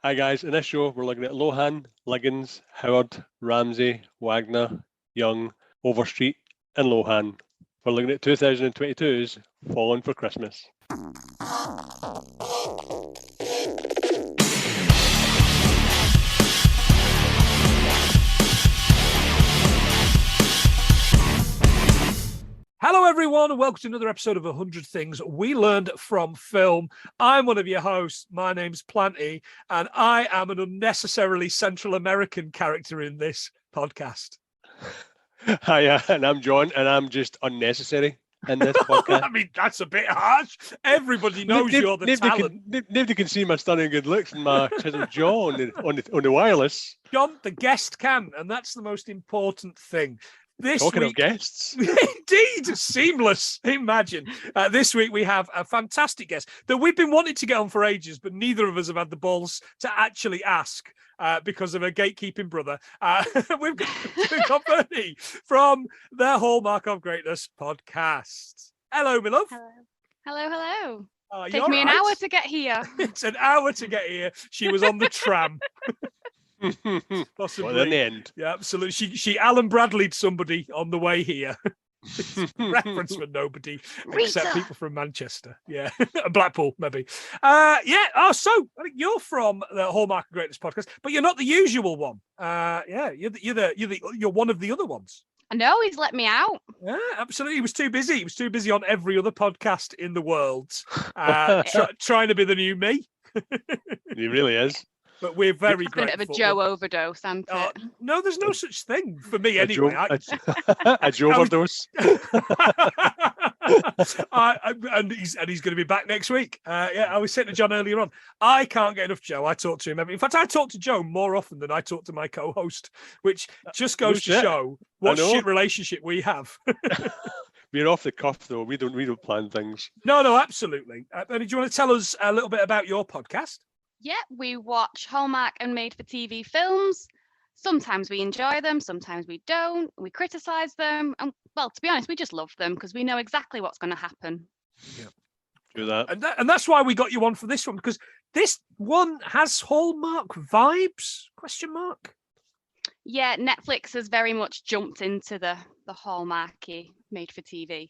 Hi guys, in this show we're looking at Lohan, Liggins, Howard, Ramsey, Wagner, Young, Overstreet and Lohan. We're looking at 2022's Falling for Christmas. Hello everyone and welcome to another episode of 100 Things We Learned from Film. I'm one of your hosts. My name's Planty and I am an unnecessarily Central American character in this podcast. Hi, and I'm John and I'm just unnecessary in this podcast. I mean, that's a bit harsh. Everybody knows you're the talent. Nobody can see my stunning good looks and my chiseled jaw on the wireless. John, the guest can, and that's the most important thing. Talking of guests. Indeed, seamless. Imagine. This week we have a fantastic guest that we've been wanting to get on for ages, but neither of us have had the balls to actually ask because of a gatekeeping brother. We've got Berni from the Hallmark of Greatness podcast. Hello, my love. Hello. It Takes me an hour to get here. It's an hour to get here. She was on the tram. Possibly. Well, in the end. Yeah, absolutely. She Alan Bradley'd somebody on the way here. Reference for nobody except people from Manchester. Yeah, Blackpool maybe. Yeah. Oh, so I think you're from the Hallmark of Greatness podcast, but you're not the usual one. Yeah, you're one of the other ones. I know he's let me out. Yeah, absolutely. He was too busy. He was too busy on every other podcast in the world, trying to be the new me. He really is. But we're very grateful. A bit of a Joe overdose, hasn't it? No, there's no such thing for me anyway. A Joe overdose. And he's going to be back next week. Yeah, I was saying to John earlier on, I can't get enough Joe. I talk to him. In fact, I talk to Joe more often than I talk to my co-host, which just goes to show what shit relationship we have. We're off the cuff, though. We don't plan things. No, absolutely. Berni, do you want to tell us a little bit about your podcast? Yeah, we watch Hallmark and made-for-TV films. Sometimes we enjoy them, sometimes we don't. We criticise them. And, well, to be honest, we just love them because we know exactly what's going to happen. Yeah, do that. And that's why we got you on for this one, because this one has Hallmark vibes, ? Yeah, Netflix has very much jumped into the Hallmarky made-for-TV.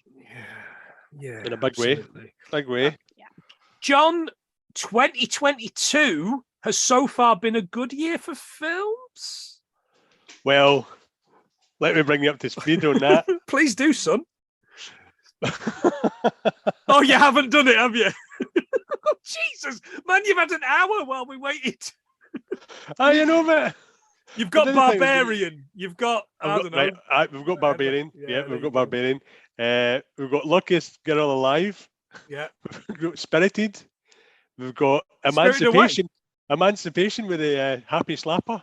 Yeah. In a big way. Big way. Yeah. John, 2022 has so far been a good year for films. Well, let me bring you up to speed on that. Please do, son. Oh, you haven't done it, have you? Jesus, man, you've had an hour while we waited. You know, mate. You've got Barbarian. You've got, I don't know. Right, we've got Barbarian. Yeah, we've got Barbarian. We've got Luckiest Girl Alive. Yeah. We've got Spirited. We've got Emancipation with a Happy Slapper.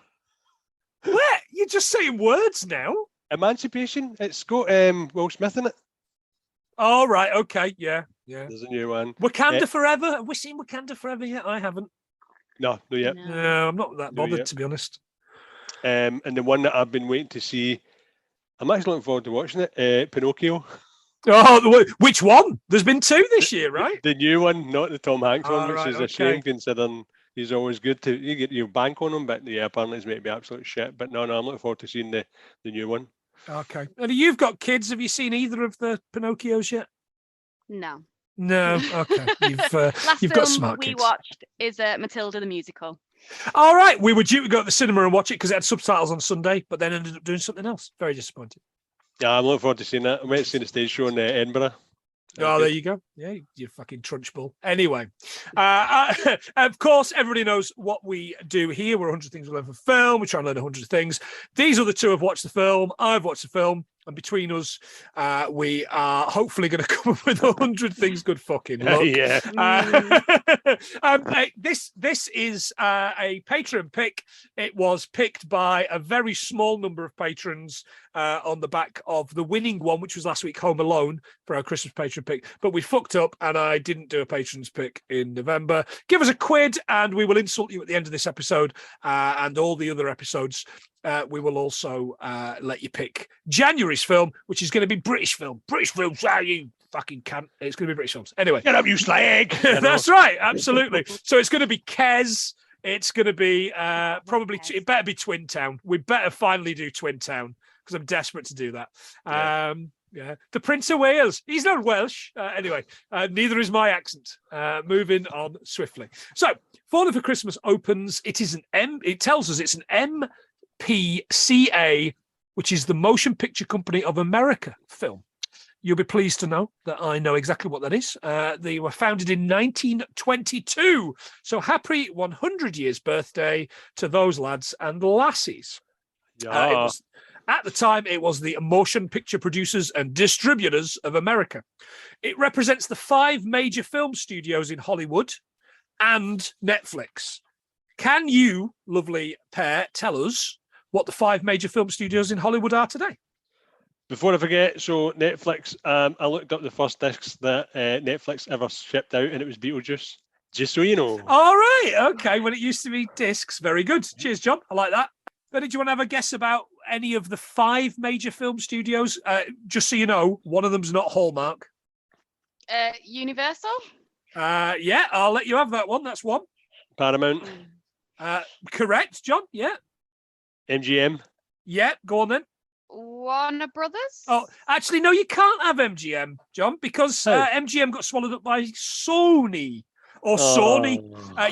What? You're just saying words now? Emancipation. It's got Will Smith in it. Oh, right. Okay. Yeah. There's a new one. Wakanda Forever. Have we seen Wakanda Forever yet? I haven't. No, not yet. No, I'm not that bothered, to be honest. And the one that I've been waiting to see, I'm actually looking forward to watching it, Pinocchio. Oh, which one? There's been two this year, right? The new one, not the Tom Hanks one, which is a shame considering he's always good to you get your bank on him. But yeah, apparently it's meant to be absolute shit. But no, I'm looking forward to seeing the new one. Okay. And you've got kids. Have you seen either of the Pinocchios yet? No. Okay. You've got smart kids. We watched is Matilda the musical. All right. We were due to go to the cinema and watch it because it had subtitles on Sunday, but then ended up doing something else. Very disappointed. Yeah, I'm looking forward to seeing that. I went to see the stage show in Edinburgh. Oh, there you go. Yeah, you fucking trunchbull. Anyway, of course, everybody knows what we do here. We're 100 Things We Learn from Film. We try and learn 100 things. These other two have watched the film. I've watched the film. And between us, we are hopefully going to come up with 100 things good fucking luck. Yeah. This is a Patreon pick. It was picked by a very small number of patrons on the back of the winning one, which was last week, Home Alone, for our Christmas Patreon pick. But we fucked up and I didn't do a Patron's pick in November. Give us a quid and we will insult you at the end of this episode and all the other episodes. We will also let you pick January's film, which is going to be British film. British films, you fucking cunt. It's going to be British films. Anyway. Get up, you slag. That's right, absolutely. So it's going to be Kes, It's going to be probably, Yes. it better be Twin Town. We better finally do Twin Town because I'm desperate to do that. Yeah. The Prince of Wales. He's not Welsh. Anyway, neither is my accent. Moving on swiftly. So, Falling for Christmas opens. It tells us it's an MPCA, which is the Motion Picture Company of America film. You'll be pleased to know that I know exactly what that is. They were founded in 1922. So happy 100 years birthday to those lads and lassies. Yeah. At the time, it was the Motion Picture Producers and Distributors of America. It represents the 5 major film studios in Hollywood and Netflix. Can you, lovely pair, tell us what the 5 major film studios in Hollywood are today? Before I forget, so Netflix, I looked up the first discs that Netflix ever shipped out, and it was Beetlejuice. Just so you know. All right. Okay. When it used to be discs. Very good. Cheers, John. I like that. But did you want to have a guess about any of the 5 major film studios? Just so you know, one of them's not Hallmark. Universal? Yeah, I'll let you have that one. That's one. Paramount. Correct, John. Yeah. MGM. Yeah, go on then. Warner Brothers? Oh, actually, no, you can't have MGM, John, because MGM got swallowed up by Sony. Or Sony.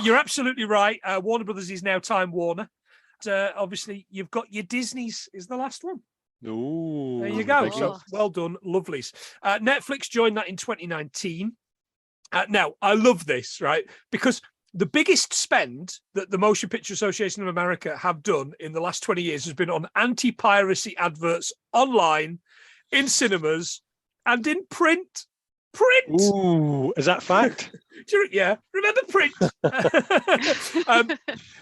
You're absolutely right. Warner Brothers is now Time Warner. Obviously, you've got your Disney's is the last one. Ooh, there you go. big So one. well done, lovelies. Netflix joined that in 2019. Now, I love this, right? Because the biggest spend that the Motion Picture Association of America have done in the last 20 years has been on anti-piracy adverts online, in cinemas, and in print. Print! Ooh, is that fact? Yeah, remember print.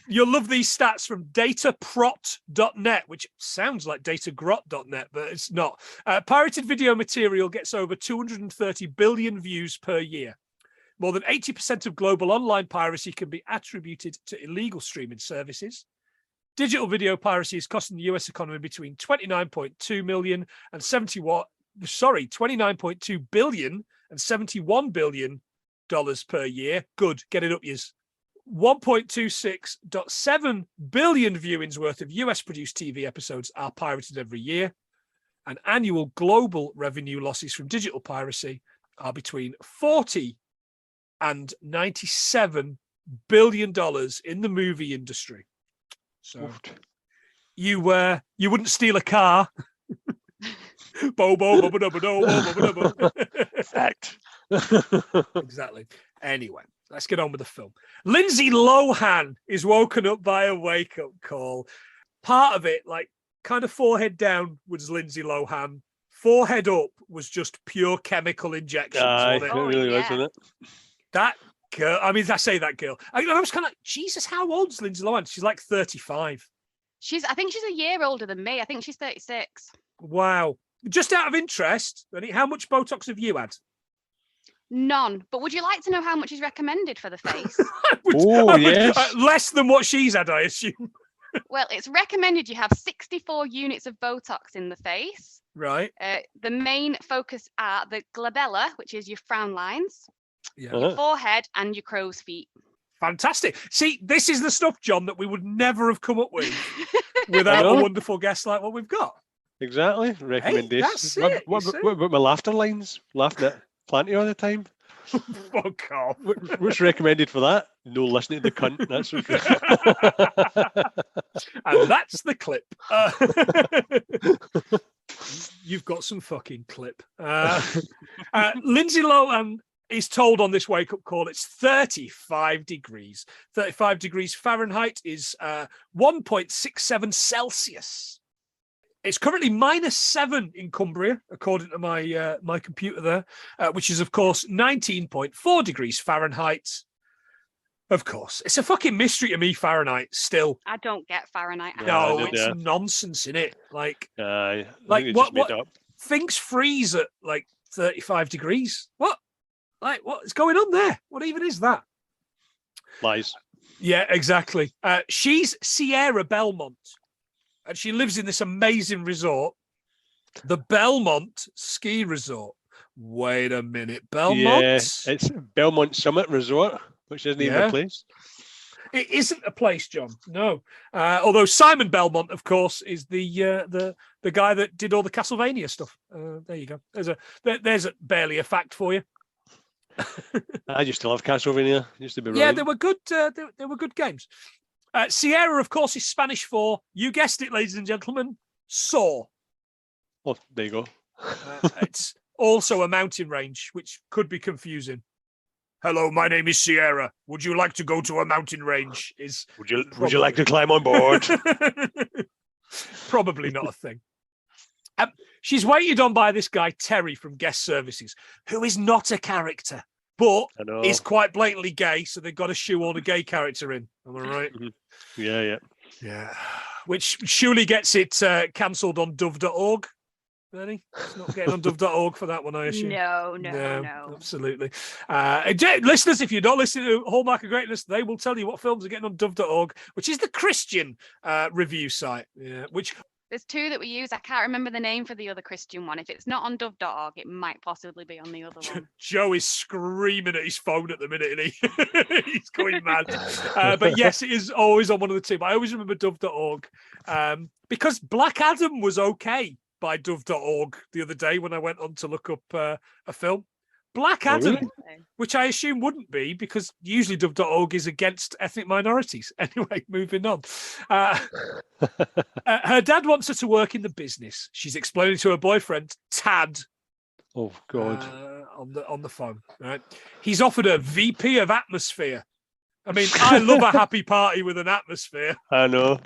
You'll love these stats from dataprot.net, which sounds like datagrot.net, but it's not. Pirated video material gets over 230 billion views per year. More than 80% of global online piracy can be attributed to illegal streaming services. Digital video piracy is costing the US economy between 29.2 billion and $71 billion per year. Good, get it up, yes. 1.26.7 billion viewings worth of US produced TV episodes are pirated every year. And annual global revenue losses from digital piracy are between 40 and $97 billion in the movie industry. So you wouldn't steal a car. Fact. Exactly. Anyway, let's get on with the film. Lindsay Lohan is woken up by a wake-up call. Part of it, like kind of forehead down, was Lindsay Lohan. Forehead up was just pure chemical injections. It Wasn't it? really was, wasn't it? That girl, I mean, I say that girl. I was kind of like, Jesus, how old's Lindsay Lohan? She's like 35. I think she's a year older than me. I think she's 36. Wow. Just out of interest, Berni, how much Botox have you had? None. But would you like to know how much is recommended for the face? Yes. Less than what she's had, I assume. Well, it's recommended you have 64 units of Botox in the face. Right. The main focus are the glabella, which is your frown lines, Yeah. your forehead, and your crow's feet. Fantastic. See, this is the stuff, John, that we would never have come up with without a wonderful guest like what we've got. Exactly. Recommendations. Hey, that's it, What about my laughter lines? Laughing at plenty all the time. Fuck off. What's recommended for that? No listening to the cunt. That's okay. And that's the clip. You've got some fucking clip. Lindsay Lohan is told on this wake-up call it's 35 degrees. 35 degrees Fahrenheit is 1.67 Celsius. It's currently -7 in Cumbria, according to my my computer there, which is, of course, 19.4 degrees Fahrenheit. Of course. It's a fucking mystery to me, Fahrenheit, still. I don't get Fahrenheit. No, I it's don't, nonsense, innit? Like, I like think what, they just made it up. things freeze at, like, 35 degrees. What? Like, what is going on there? What even is that? Lies. Yeah, exactly. She's Sierra Belmont, and she lives in this amazing resort, the Belmont Ski Resort. Wait a minute, Belmont? Yeah, it's Belmont Summit Resort, which isn't even a place. It isn't a place, John. No. Although Simon Belmont, of course, is the guy that did all the Castlevania stuff. There you go. There's barely a fact for you. I used to love Castlevania. Used to be Yeah, brilliant. they were good. They were good games. Sierra, of course, is Spanish for, you guessed it, ladies and gentlemen, Saw. Oh, there you go. It's also a mountain range, which could be confusing. Hello, my name is Sierra. Would you like to go to a mountain range? Would you like to climb on board? Probably not a thing. She's waited on by this guy, Terry, from Guest Services, who is not a character, but is quite blatantly gay, so they've got to shoehorn a gay character in. Am I right? Yeah. Which surely gets it cancelled on dove.org. Berni? It's not getting on dove.org for that one, I assume. No. Absolutely. Listeners, if you're not listening to Hallmark of Greatness, they will tell you what films are getting on dove.org, which is the Christian review site. Yeah, which there's two that we use. I can't remember the name for the other Christian one. If it's not on dove.org, it might possibly be on the other one. Joe is screaming at his phone at the minute, and he's going mad. But yes, it is always on one of the two. But I always remember dove.org because Black Adam was okay by dove.org the other day when I went on to look up a film. Black Adam, which I assume wouldn't be because usually dove.org is against ethnic minorities. Anyway, moving on. Her dad wants her to work in the business. She's explaining to her boyfriend, Tad. Oh, God. On the phone. Right? He's offered her VP of Atmosphere. I mean, I love a happy party with an atmosphere. I know.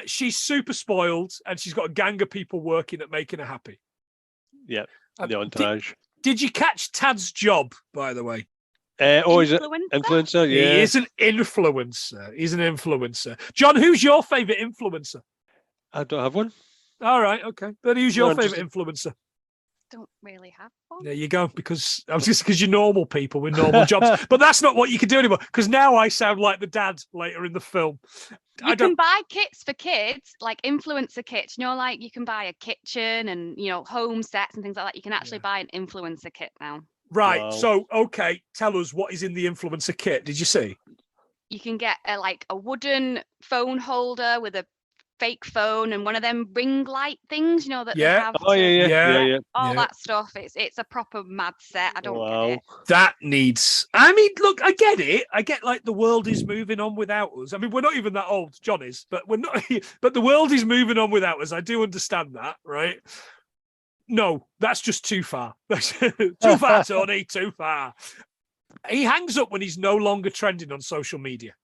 She's super spoiled and she's got a gang of people working at making her happy. Yeah, the entourage. Did you catch Tad's job, by the way? Is it influencer? Yeah. He is an influencer. He's an influencer. John, who's your favourite influencer? I don't have one. All right, okay. But who's your favourite influencer? Don't really have one. There you go. Because you're normal people with normal jobs. But that's not what you can do anymore. Because now I sound like the dad later in the film. You can buy kits for kids, like influencer kits. Like you can buy a kitchen and home sets and things like that. You can actually buy an influencer kit now. Right. Wow. So, okay, tell us what is in the influencer kit. Did you see? You can get a wooden phone holder with a fake phone and one of them ring light things, that they have. Oh yeah. All that stuff. It's a proper mad set. I don't get it. That needs. I mean, look, I get it. I get like the world is moving on without us. I mean, we're not even that old. John is, but we're not. But the world is moving on without us. I do understand that, right? No, that's just too far. Too far, Tony. Too far. He hangs up when he's no longer trending on social media.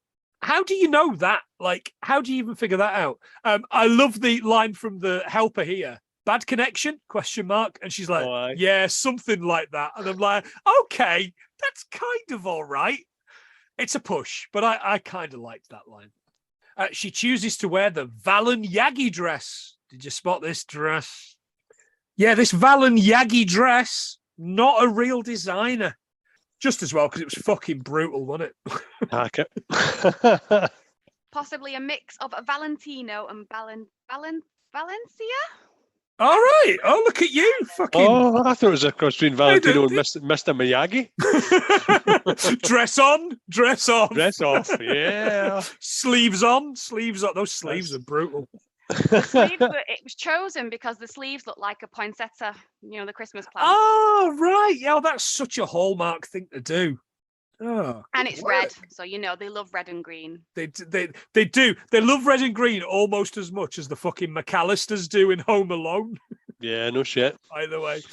How do you know that? Like, how do you even figure that out? I love the line from the helper here. Bad connection? ? And she's like, yeah, something like that. And I'm like, okay, that's kind of all right. It's a push, but I kind of liked that line. She chooses to wear the Valen Yagi dress. Did you spot this dress? Yeah, this Valen Yagi dress, not a real designer. Just as well, because it was fucking brutal, wasn't it? Possibly a mix of a Valentino and Valencia? All right. Oh, look at you. Fucking. Oh, I thought it was a cross between Valentino and Mr. Miyagi. Dress on. Dress off. Dress off, yeah. Sleeves on. Sleeves off. Those sleeves are brutal. It was chosen because the sleeves look like a poinsettia, the Christmas plant. Oh, right. Yeah, that's such a Hallmark thing to do. Oh, and it's red, so they love red and green. They do. They love red and green almost as much as the fucking McAllisters do in Home Alone. Yeah, no shit. By the way,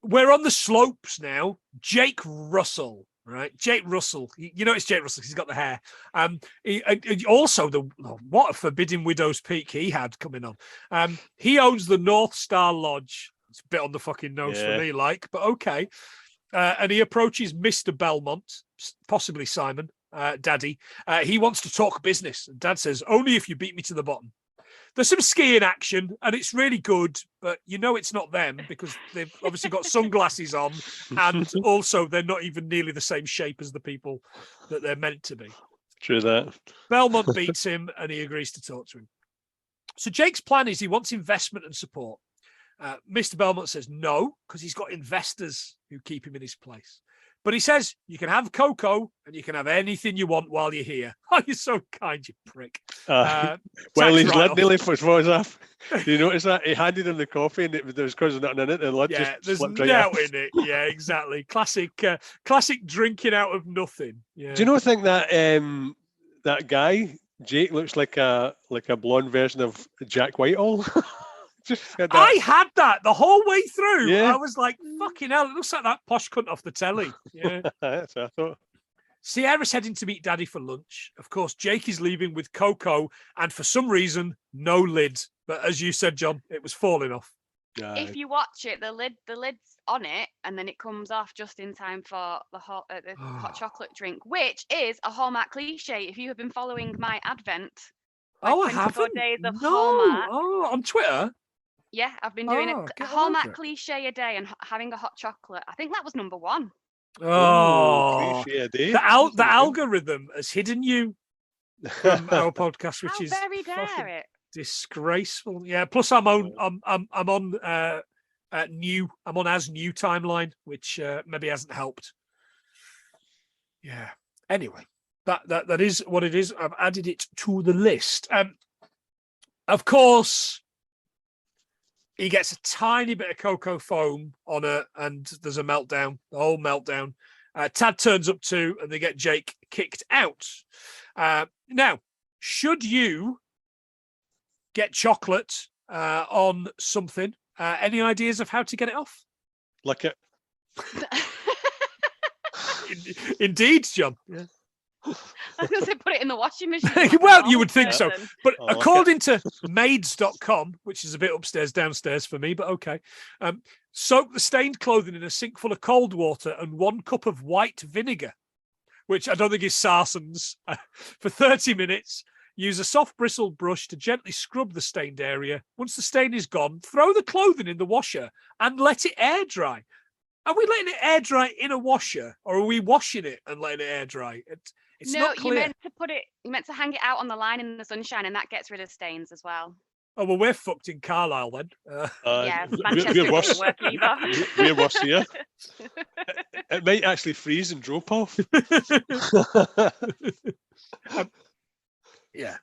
we're on the slopes now. Jake Russell. Right, Jake Russell. It's Jake Russell. He's got the hair. He also what a forbidding widow's peak he had coming on. He owns the North Star Lodge. It's a bit on the fucking nose for me, but okay. And he approaches Mr. Belmont, possibly Simon, Daddy. He wants to talk business. And Dad says, only if you beat me to the bottom. There's some skiing action, and it's really good, but it's not them because they've obviously got sunglasses on, and also they're not even nearly the same shape as the people that they're meant to be. True that. Belmont beats him, and he agrees to talk to him. So Jake's plan is he wants investment and support. Mr. Belmont says no, because he's got investors who keep him in his place. But he says you can have cocoa and you can have anything you want while you're here. Oh, you're so kind, you prick. Well, Tax his lid write-off. nearly was off. Do you notice that? He handed him the coffee and there was because nothing in it. The lid Yeah, just there's slipped right no off. in it. Yeah, exactly. Classic drinking out of nothing. Yeah. Do you know? Think that that guy Jake looks like a blonde version of Jack Whitehall. Just had that. I had that the whole way through. Yeah. I was like, fucking hell, it looks like that posh cunt off the telly. Yeah. That's what I thought. Sierra's heading to meet Daddy for lunch. Of course, Jake is leaving with Coco, and for some reason, no lid. But as you said, John, it was falling off. If you watch it, the lid's on it, and then it comes off just in time for the hot chocolate drink, which is a Hallmark cliche. If you have been following my advent, my Oh, I 24 haven't. days of No. Hallmark. Oh, on Twitter. Yeah, I've been doing Oh, a get Hallmark over it. cliche a day and having a hot chocolate. I think that was number 1. Oh, cliche a day. the algorithm has hidden you from our podcast, which How is very fucking dare it. disgraceful. Yeah. Plus, I'm on new. I'm on as new timeline, which maybe hasn't helped. Yeah. Anyway, that is what it is. I've added it to the list. Of course, he gets a tiny bit of cocoa foam on her, and there's a meltdown. The whole meltdown. Tad turns up too, and they get Jake kicked out. Now, should you get chocolate on something? Any ideas of how to get it off? Lick it. Indeed, John. Yeah. I was going to say put it in the washing machine. Well, you would think so. person. But I like according to maids.com, which is a bit upstairs, downstairs for me, but okay, soak the stained clothing in a sink full of cold water and 1 cup of white vinegar, which I don't think is Sarson's, for 30 minutes. Use a soft bristled brush to gently scrub the stained area. Once the stain is gone, throw the clothing in the washer and let it air dry. Are we letting it air dry in a washer, or are we washing it and letting it air dry? It's No, not clear. you meant to hang it out on the line in the sunshine, and that gets rid of stains as well. Oh, well, we're fucked in Carlisle then. Yeah, we're Manchester worse. doesn't work either. We're worse here. It might actually freeze and drop off. Yeah.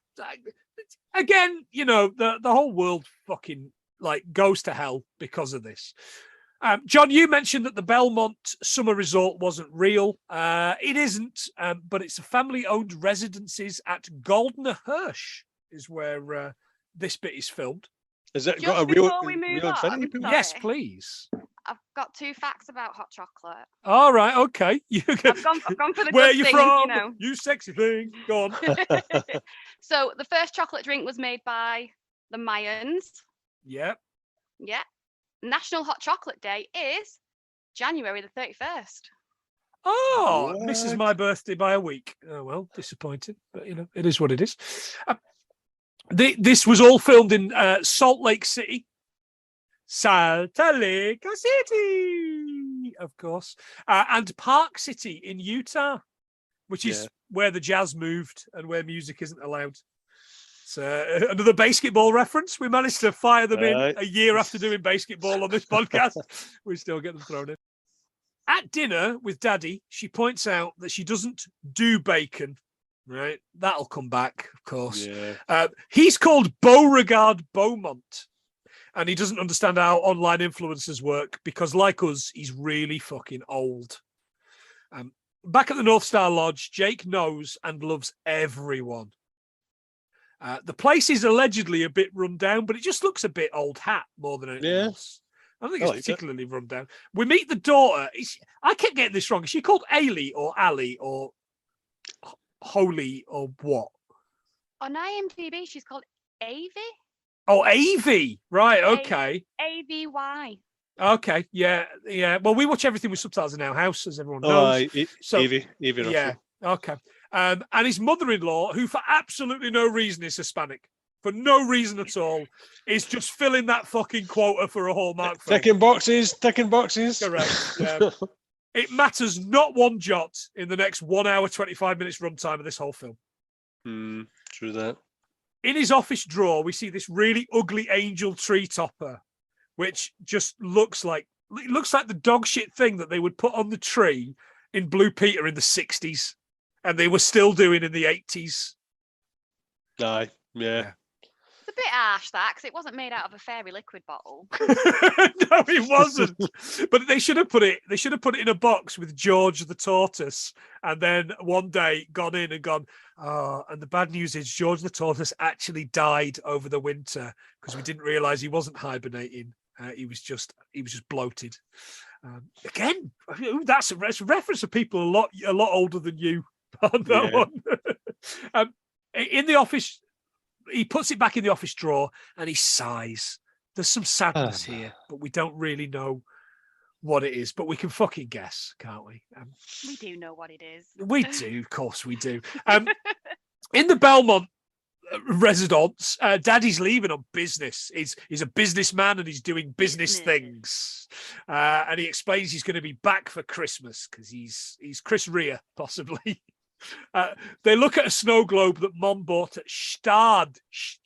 Again, the whole world fucking goes to hell because of this. John, you mentioned that the Belmont summer resort wasn't real. It isn't, but it's a family-owned residences at Goldner Hirsch is where this bit is filmed. Has it Just got a real before we move infinity on, pool? sorry. Yes, please. I've got 2 facts about hot chocolate. All right, okay. I've gone for the Where are good you things, from? You sexy thing. Go on. So the first chocolate drink was made by the Mayans. Yep. Yeah. National Hot Chocolate Day is January the 31st. Oh, misses What? my birthday by a week. Oh, well, disappointing, but it is what it is. This was all filmed in Salt Lake City. Salt Lake City, of course, and Park City in Utah, which is where the jazz moved and where music isn't allowed. So another basketball reference. We managed to fire them in a year after doing basketball on this podcast. We still get them thrown in. At dinner with Daddy, she points out that she doesn't do bacon. Right, that'll come back, of course. Yeah. He's called Beauregard Beaumont, and he doesn't understand how online influencers work because, like us, he's really fucking old. Back at the North Star Lodge, Jake knows and loves everyone. The place is allegedly a bit run down, but it just looks a bit old hat more than anything else. I don't think it's particularly run down. We meet the daughter. I kept getting this wrong. Is she called Ailey or Ali or Holy or what? On IMDb, she's called Avy. Oh, Avy. Right, okay. AVY. Okay, yeah. Well, we watch everything with subtitles in our house, as everyone knows. Evie Russell. Yeah, okay. And his mother-in-law, who for absolutely no reason is Hispanic, for no reason at all, is just filling that fucking quota for a Hallmark film. Ticking boxes. Correct. Yeah. It matters not one jot in the next 1 hour, 25 minutes runtime of this whole film. True that. In his office drawer, we see this really ugly angel tree topper, which just looks like the dog shit thing that they would put on the tree in Blue Peter in the 60s, and they were still doing in the 80s. Aye, yeah. It's a bit harsh, that, because it wasn't made out of a fairy liquid bottle. No, it wasn't. But they should have put it. They should have put it in a box with George the tortoise, and then one day gone in and gone. Oh, and the bad news is George the tortoise actually died over the winter because we didn't realise he wasn't hibernating. He was just bloated. Again, that's a reference to people a lot older than you on that one. In the office, he puts it back in the office drawer and he sighs. There's some sadness here, but we don't really know what it is. But we can fucking guess, can't we? We do know what it is. We do, of course we do. In the Belmont residence, Daddy's leaving on business. He's a businessman and he's doing business things. And he explains he's going to be back for Christmas because he's Chris Rea, possibly. They look at a snow globe that Mom bought at Stad.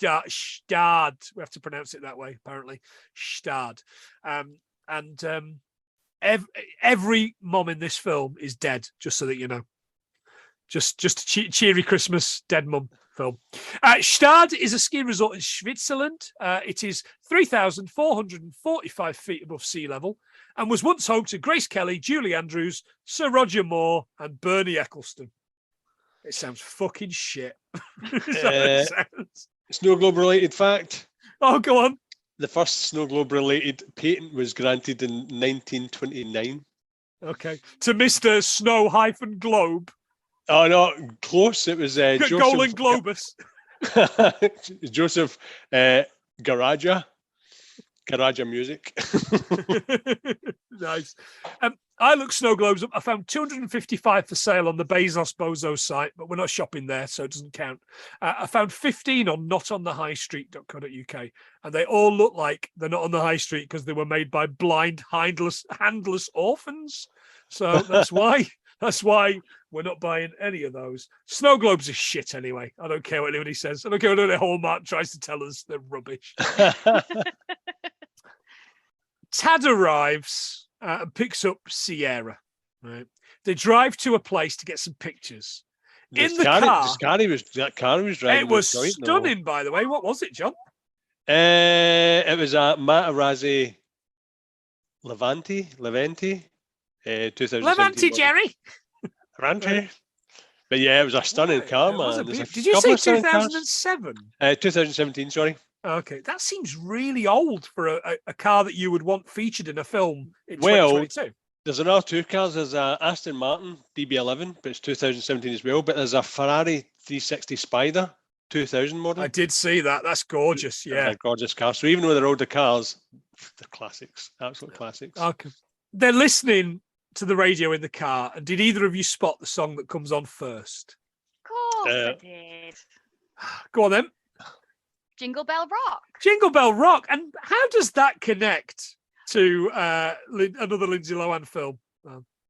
We have to pronounce it that way, apparently. Stad. Every mom in this film is dead, just so that you know. Just a cheery Christmas dead mum film. Stad is a ski resort in Switzerland. It is 3,445 feet above sea level and was once home to Grace Kelly, Julie Andrews, Sir Roger Moore, and Bernie Eccleston. It sounds fucking shit. Snow globe related fact. Oh, go on. The first snow globe related patent was granted in 1929. Okay. To Mr. Snow-Globe. Oh, no, close. It was Joseph... Golan Globus. Joseph Garaja Music. Nice. I looked snow globes up. I found 255 for sale on the Bezos Bozo site, but we're not shopping there, so it doesn't count. I found 15 on notonthehighstreet.co.uk, and they all look like they're not on the high street because they were made by blind, handless orphans. So that's why. That's why we're not buying any of those. Snow globes are shit anyway. I don't care what anybody says. I don't care what any Hallmark tries to tell us. They're rubbish. Tad arrives and picks up Sierra. Right, they drive to a place to get some pictures. In the car, that car was driving. It was stunning, by the way. What was it, John? It was a Materazzi Levante. 2017. Levante, Jerry. Levante. But yeah, it was a stunning car, man. Did you say 2007? 2017, sorry. Okay, that seems really old for a car that you would want featured in a film in 2022. There's another two cars. There's a Aston Martin DB11, but it's 2017 as well. But there's a Ferrari 360 Spider 2000 model. I did see that. That's gorgeous. Yeah, gorgeous car. So even though they're older cars, they're classics, absolute classics. Okay, they're listening to the radio in the car, and did either of you spot the song that comes on first? Of course I did. Go on then. Jingle Bell Rock. Jingle Bell Rock. And how does that connect to another Lindsay Lohan film?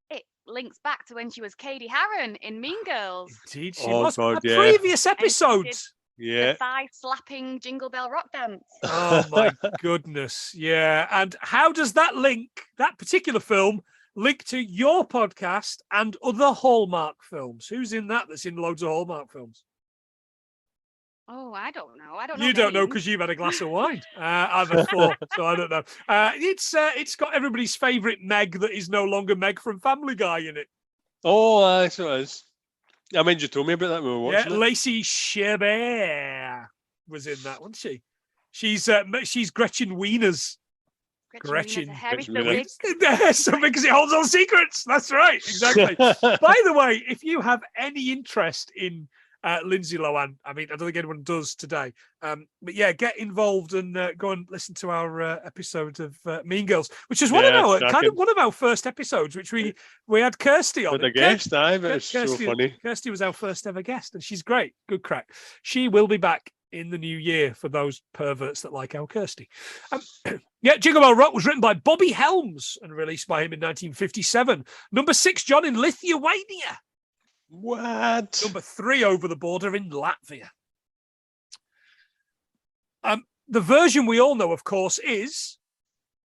It links back to when she was Katie Harron in Mean Girls. Indeed, she was. God, previous episodes. Yeah. The thigh-slapping Jingle Bell Rock dance. Oh, my goodness. Yeah. And how does that link, that particular film, link to your podcast and other Hallmark films? Who's in that's in loads of Hallmark films? Oh, I don't know. I don't know. You don't know because you've had a glass of wine. I've had 4, so I don't know. It's got everybody's favourite Meg that is no longer Meg from Family Guy in it. Oh, so it is. I mean, you told me about that when we were watching it. Lacey Chabert was in that, wasn't she? She's Gretchen Wieners. Gretchen. Something because it holds all secrets. That's right, exactly. By the way, if you have any interest in Lindsay Lohan, I mean, I don't think anyone does today, but yeah, get involved and go and listen to our episode of Mean Girls, which is one of our first episodes, which we had Kirsty on. With a guest, but it's so funny. Kirsty was our first ever guest, and she's great. Good crack. She will be back in the new year for those perverts that like our Kirsty. Jingle Bell Rock was written by Bobby Helms and released by him in 1957. Number 6, John, in Lithuania. What? Number 3 over the border in Latvia. The version we all know, of course, is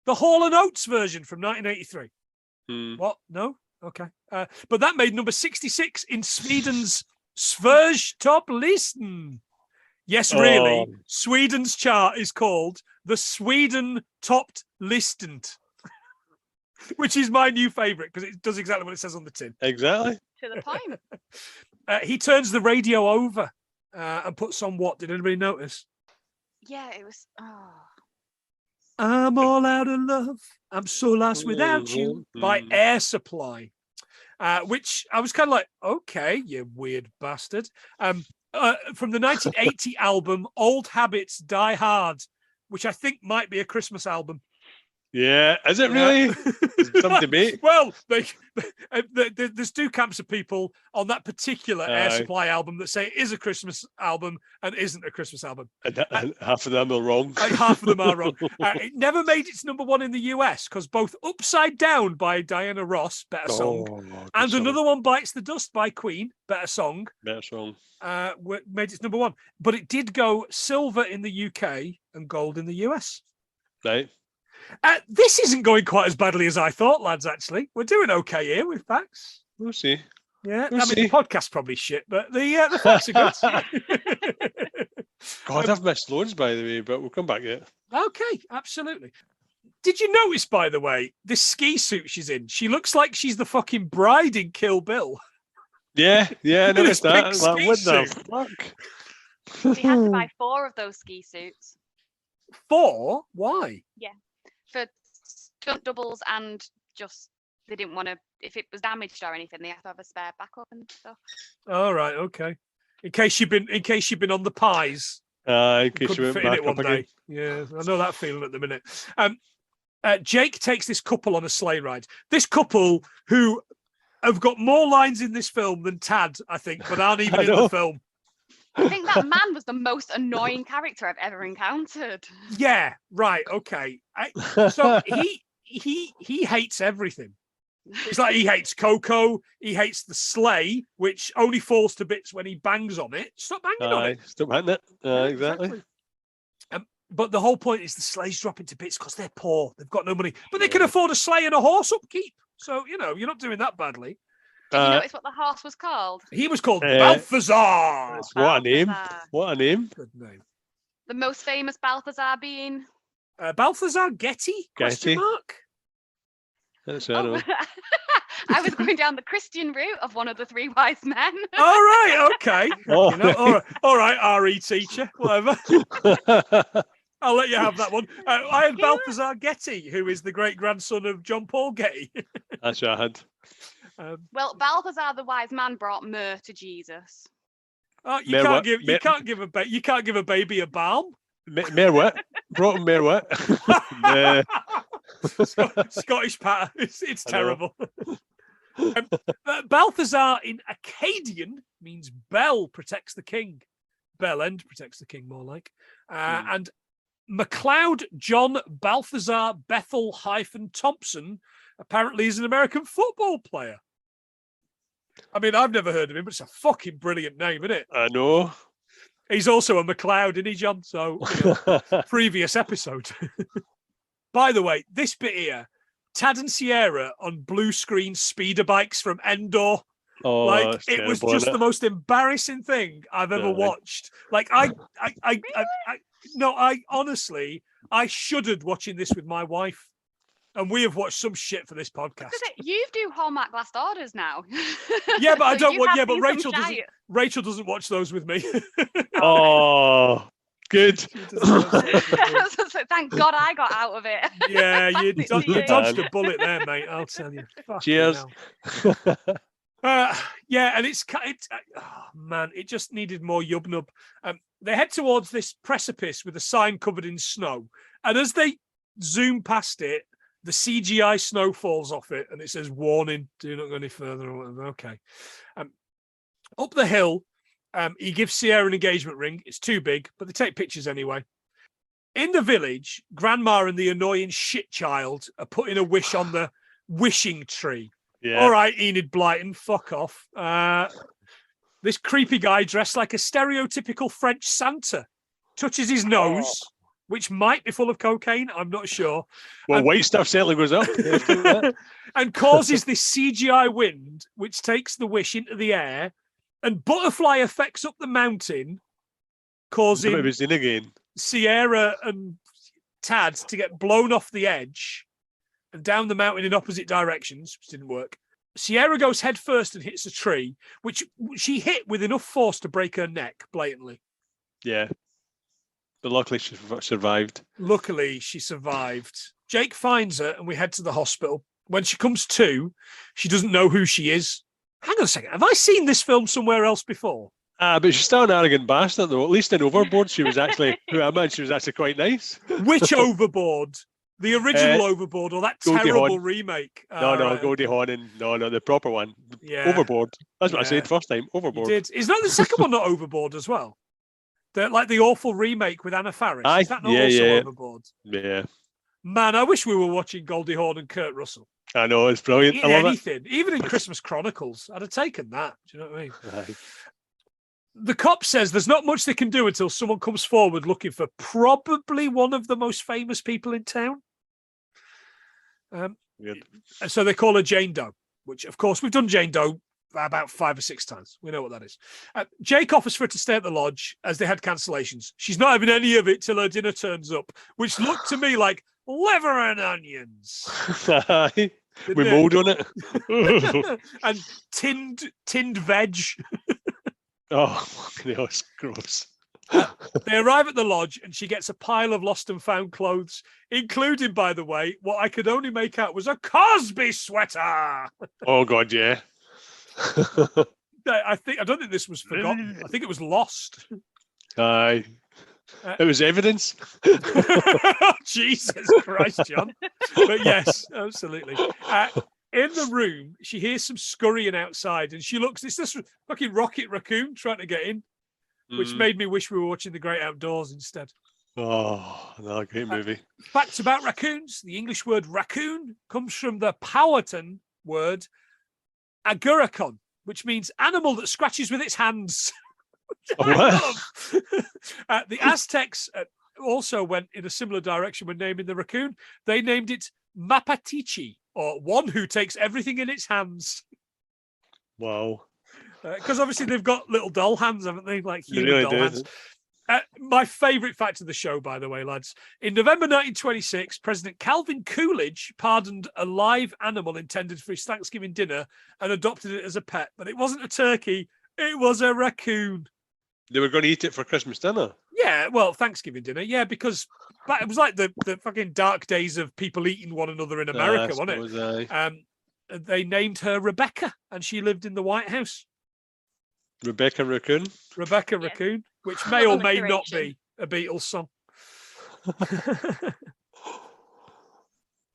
the Hall & Oates version from 1983. What? No? Okay. But that made number 66 in Sweden's Sveriges Topplisten. Yes, really. Oh. Sweden's chart is called the Sweden Topped Listent, which is my new favourite because it does exactly what it says on the tin. Exactly. To the point. He turns the radio over and puts on what? Did anybody notice? Yeah, it was. Oh. I'm all out of love. I'm so lost without you by Air Supply, which I was kind of like, okay, you weird bastard. From the 1980 album Old Habits Die Hard, which I think might be a Christmas album. Yeah, is it really? There's some debate. Well, there's two camps of people on that particular Air Supply album that say it is a Christmas album and isn't a Christmas album. And half of them are wrong. Half of them are wrong. It never made its number one in the US because both Upside Down by Diana Ross, better song, and another one, Bites the Dust by Queen, better song. Better song. Made its number one. But it did go silver in the UK and gold in the US. Right. This isn't going quite as badly as I thought, lads, actually. We're doing okay here with facts. We'll see. Yeah, We'll I mean, see. the podcast's probably shit, but the facts are good. God, I've missed loads, by the way, but we'll come back yet. Okay, absolutely. Did you notice, by the way, this ski suit she's in? She looks like she's the fucking bride in Kill Bill. Yeah, I noticed This big that. ski What the suit. fuck? She had to buy 4 of those ski suits. 4? Why? For stunt doubles and just they didn't want to, if it was damaged or anything, they have to have a spare backup and stuff. All right, okay. In case you've been on the pies. In case you went Couldn't fit in back it one up again. day. Yeah, I know that feeling at the minute. Jake takes this couple on a sleigh ride. This couple who have got more lines in this film than Tad, I think, but aren't even in the film. I think that man was the most annoying character I've ever encountered. Yeah, right, okay. So he hates everything. It's like he hates Coco. He hates the sleigh, which only falls to bits when he bangs on it. Stop banging on it. Stop hitting it. Exactly. But the whole point is the sleigh's dropping to bits because they're poor. They've got no money. But they can afford a sleigh and a horse upkeep. So, you're not doing that badly. Did you notice what the horse was called? He was called Balthazar. What a name. What a name. Good name. The most famous Balthazar being? Balthazar Getty? Question mark? That's I know. I was going down the Christian route of one of the 3 wise men. All right, okay. All right, RE teacher, whatever. I'll let you have that one. I had Balthazar Getty, who is the great-grandson of John Paul Getty. That's what I had. Well, Balthazar the wise man brought myrrh to Jesus. You can't give a baby a balm. Mare what? Brought him mare what? Scottish patter. It's terrible. Balthazar in Akkadian means bell protects the king. Bell end protects the king, more like. And MacLeod John Balthazar Bethel-Thompson apparently is an American football player. I mean, I've never heard of him, but it's a fucking brilliant name, isn't it? I know. He's also a MacLeod, isn't he, John? So, previous episode. By the way, this bit here, Tad and Sierra on blue screen speeder bikes from Endor. Oh, like it was just the most embarrassing thing I've ever watched. Like I honestly, I shuddered watching this with my wife, and we have watched some shit for this podcast. You do Hallmark Last Orders now. Yeah, but I So don't want. Yeah, but Rachel Rachel doesn't watch those with me. Oh, good. Thank God I got out of it. Yeah, you dodged a bullet there, mate. I'll tell you. Cheers. Yeah, and oh, man, it just needed more yub-nub. They head towards this precipice with a sign covered in snow, and as they zoom past it, the CGI snow falls off it, and it says "Warning: Do not go any further." Or whatever. Okay. Up the hill, he gives Sierra an engagement ring. It's too big, but they take pictures anyway. In the village, Grandma and the annoying shit child are putting a wish on the wishing tree. Yeah. All right, Enid Blyton, fuck off. This creepy guy dressed like a stereotypical French Santa touches his nose which might be full of cocaine. I'm not sure. Well, And- white stuff certainly goes up. Let's do that. and causes this CGI wind, which takes the wish into the air, and butterfly effects up the mountain, causing It was in again. Sierra and Tad to get blown off the edge and down the mountain in opposite directions, which didn't work. Sierra goes head first and hits a tree, which she hit with enough force to break her neck blatantly. Yeah. But luckily she survived. Luckily, she survived. Jake finds her and we head to the hospital. When she comes to, she doesn't know who she is. Hang on a second. Have I seen this film somewhere else before? But she's still an arrogant bastard, though. At least in Overboard, she was actually, who I imagine she was actually quite nice. Which Overboard? The original Overboard or that Goldie terrible Hawn. remake? No, Right, Goldie okay. Hawn and no, the proper one. Yeah. Overboard. That's what I Yeah. said first time. You Overboard. did. Is not the second one not Overboard as well? The awful remake with Anna Faris. Aye, Is that not yeah, also yeah. Overboard? Yeah. Man, I wish we were watching Goldie Hawn and Kurt Russell. I know, it's brilliant. In I love anything, even in Christmas Chronicles, I'd have taken that. Do you know what I mean? it. Aye. The cop says there's not much they can do until someone comes forward looking for probably one of the most famous people in town. Weird. And so they call her Jane Doe, which, of course, we've done Jane Doe about 5 or 6 times. We know what that is. Jake offers for her to stay at the lodge as they had cancellations. She's not having any of it till her dinner turns up, which looked to me like liver and onions. Aye. Didn't With it? mould on it. And tinned veg. Oh, fucking hell, it's gross. They arrive at the lodge and she gets a pile of lost and found clothes, including, by the way, what I could only make out was a Cosby sweater. Oh, God, yeah. I don't think this was forgotten. I think it was lost. Aye. It was evidence. Jesus Christ, John. But yes, absolutely. In the room, she hears some scurrying outside and she looks, it's this fucking rocket raccoon trying to get in, which made me wish we were watching The Great Outdoors instead. Oh, another great movie. Facts about raccoons. The English word raccoon comes from the Powhatan word aguracon, which means animal that scratches with its hands. The Aztecs also went in a similar direction when naming the raccoon. They named it Mapatichi, or one who takes everything in its hands. Wow. Because obviously they've got little doll hands, haven't they? Like They human really doll do. hands. My favourite fact of the show, by the way, lads. In November 1926, President Calvin Coolidge pardoned a live animal intended for his Thanksgiving dinner and adopted it as a pet. But it wasn't a turkey, it was a raccoon. They were going to eat it for Christmas dinner. Yeah, well, Thanksgiving dinner, yeah, because it was like the fucking dark days of people eating one another in America, wasn't it? They named her Rebecca, and she lived in the White House. Rebecca Raccoon. Rebecca Yes. Raccoon, which may or may not Alliteration. be a Beatles song.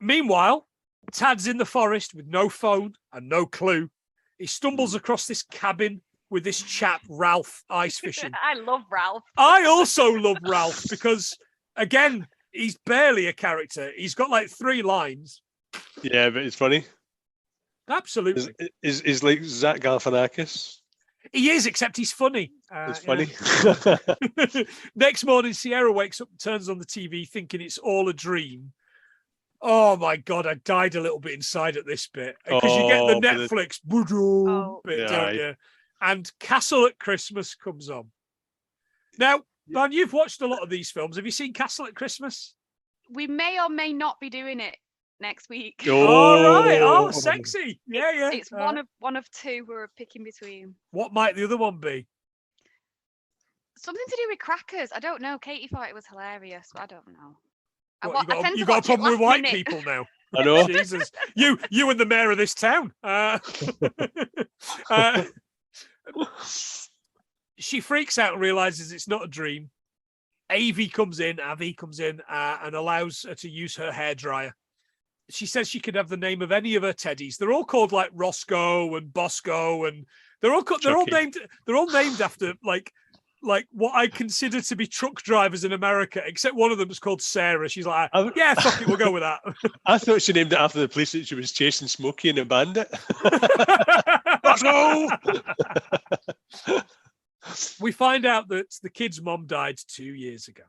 Meanwhile, Tad's in the forest with no phone and no clue. He stumbles across this cabin with this chap, Ralph, ice fishing. I love Ralph. I also love Ralph because, again, he's barely a character. He's got like 3 lines. Yeah, but it's funny. Absolutely. Is like Zach Galifianakis. He is, except he's funny. It's yeah. funny. Next morning, Sierra wakes up and turns on the TV thinking it's all a dream. Oh my God, I died a little bit inside at this bit. Because you get the Netflix bit, Yeah, don't aye. you? And Castle at Christmas comes on. Now, Man, you've watched a lot of these films. Have you seen Castle at Christmas? We may or may not be doing it next week. All right. Oh, Oh. sexy. Yeah, yeah. It's one of 2 we're picking between. What might the other one be? Something to do with crackers. I don't know. Katie thought it was hilarious, but I don't know. What, I tend you to got a watch it problem with last white minute. people now? I know. Jesus, you and the mayor of this town. She freaks out and realizes it's not a dream. Avi comes in and allows her to use her hairdryer. She says she could have the name of any of her teddies. They're all called like Roscoe and Bosco, and they're all named after like what I consider to be truck drivers in America, except one of them is called Sarah. She's like, yeah, fuck it, we'll go with that. I thought she named it after the police that she was chasing Smokey and a bandit. Let's go! We find out that the kid's mom died 2 years ago.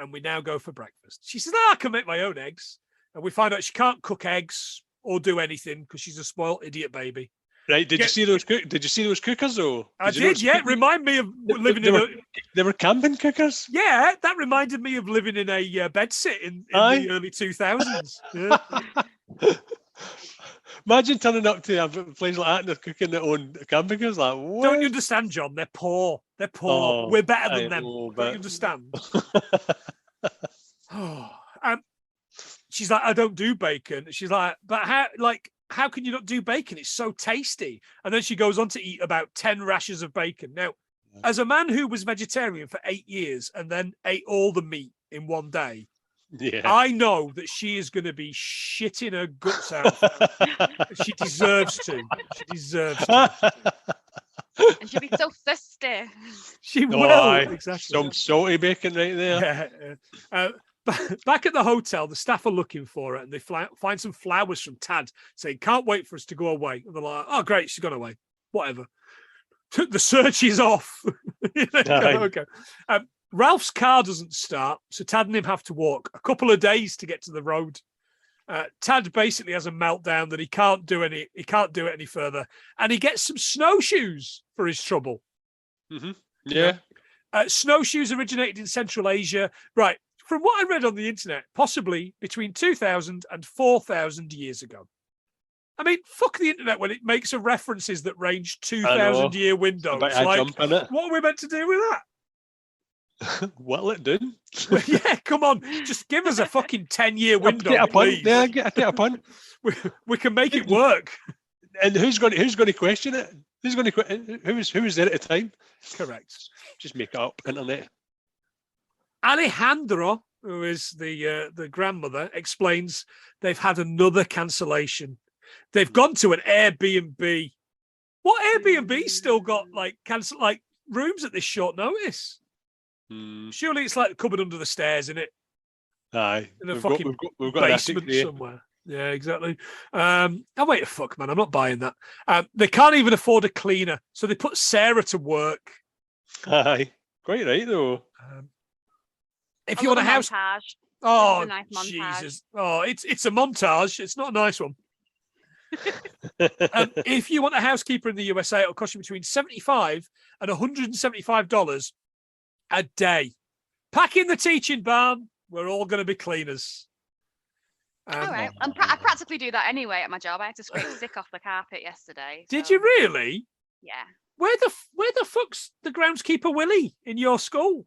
and we now go for breakfast. She says, I can make my own eggs. And we find out she can't cook eggs or do anything because she's a spoiled idiot baby. Right? Did you see those? Did you see those cookers though? I did. Yeah, remind me of living in They were camping cookers. Yeah, that reminded me of living in a bedsit in the early 2000s. Yeah. Imagine turning up to a place like that and they're cooking their own camping cookers. Like, what? Don't you understand, John? They're poor. They're poor. We're better than them. Know, Don't you understand? She's like, I don't do bacon. She's like, but how can you not do bacon? It's so tasty. And then she goes on to eat about 10 rashers of bacon. Now, as a man who was vegetarian for 8 years and then ate all the meat in one day, I know that she is going to be shitting her guts out. She deserves to. She deserves to. And she'll be so thirsty. She will. Exactly. Some salty bacon right there. Yeah. Back at the hotel, the staff are looking for her and they find some flowers from Tad saying, can't wait for us to go away. And they're like, oh, great, she's gone away. Whatever. The search is off. Okay. Ralph's car doesn't start, so Tad and him have to walk a couple of days to get to the road. Tad basically has a meltdown that he can't do it any further, and he gets some snowshoes for his trouble. Mm-hmm. Yeah. Snowshoes originated in Central Asia. Right. From what I read on the internet, possibly between 2,000 and 4,000 years ago. I mean, fuck the internet when it makes references that range 2,000-year windows. Like, what are we meant to do with that? What'll it do? Yeah, come on. Just give us a fucking 10-year window, please. Yeah, get a punt. We can make it work. And who's going to question it? Who was there at the time? Correct. Just make it up, internet. Alejandro, who is the grandmother, explains they've had another cancellation. They've gone to an Airbnb. What Airbnb still got rooms at this short notice? Surely it's like the cupboard under the stairs, isn't it? Aye. In a fucking basement somewhere. Yeah, exactly. Wait a fuck, man. I'm not buying that. They can't even afford a cleaner, so they put Sarah to work. Aye. Quite right, though. If you want a house... Montage. Oh, nice Jesus. Oh, it's a montage. It's not a nice one. If you want a housekeeper in the USA, it'll cost you between $75 and $175 a day. Pack in the teaching barn. We're all going to be cleaners. All right. I practically do that anyway at my job. I had to scrape sick off the carpet yesterday. Did you really? Yeah. Where the fuck's the groundskeeper Willie in your school?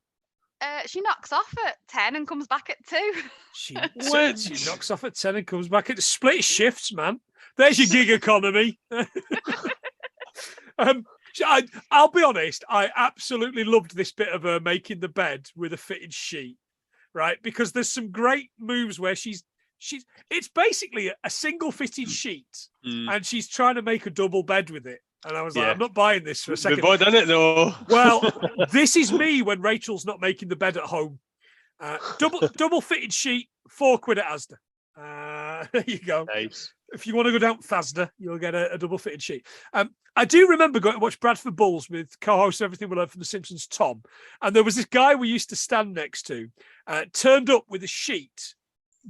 She knocks off at 10 and comes back at 2. She knocks off at 10 and comes back at split shifts, man. There's your gig economy. I'll be honest, I absolutely loved this bit of her making the bed with a fitted sheet, right? Because there's some great moves where it's basically a single fitted sheet and she's trying to make a double bed with it. And I was like, I'm not buying this for a second. We've all done it though. Well, this is me when Rachel's not making the bed at home. Double fitted sheet, £4 at Asda. There you go. Nice. If you want to go down Asda, you'll get a double fitted sheet. I do remember going to watch Bradford Bulls with co-host Everything We Learned from The Simpsons, Tom. And there was this guy we used to stand next to, turned up with a sheet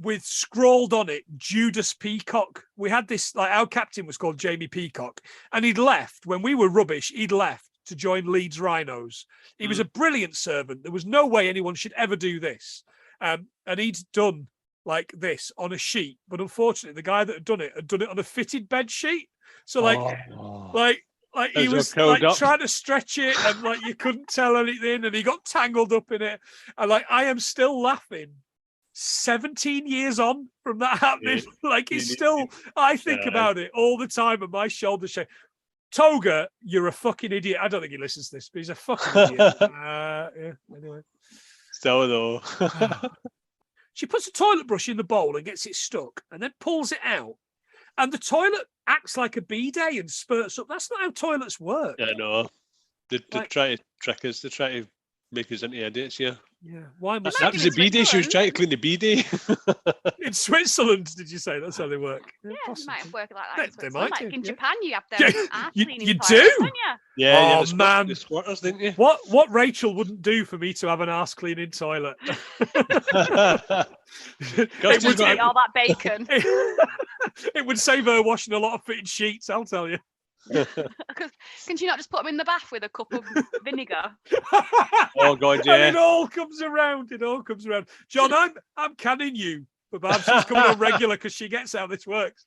with scrawled on it Judas Peacock. We had this, our captain was called Jamie Peacock, and he'd left when we were rubbish. He'd left to join Leeds Rhinos. He was a brilliant servant. There was no way anyone should ever do this. And he'd done like this on a sheet, but unfortunately, the guy that had done it on a fitted bed sheet. So he was trying to stretch it, and you couldn't tell anything, and he got tangled up in it. And I am still laughing 17 years on from that happening. It's still, I think about it all the time, and my shoulders shake. Toga, you're a fucking idiot. I don't think he listens to this, but he's a fucking idiot. Anyway. So though. She puts a toilet brush in the bowl and gets it stuck and then pulls it out. And the toilet acts like a bidet and spurts up. That's not how toilets work. Yeah, no. They try to trick us. They try to make us into idiots here. Yeah. Why That, must that was the B-Day. She was trying to clean the B-Day. in Switzerland? Did you say that's how they work? Yeah, you might have worked like that They in Switzerland. might Like do, in yeah. Japan, you have Yeah, them arse you cleaning do? toilets, don't you? Yeah, Oh, the man. the squirters, didn't you? What Rachel wouldn't do for me to have an arse cleaning toilet? Kirsty's would- got Eat all that bacon. It would save her washing a lot of fitted sheets, I'll tell you. Can you not just put them in the bath with a cup of vinegar? Oh God, And yeah. it all comes around. It all comes around. John, I'm canning you. But perhaps she's coming on regular because she gets how this works.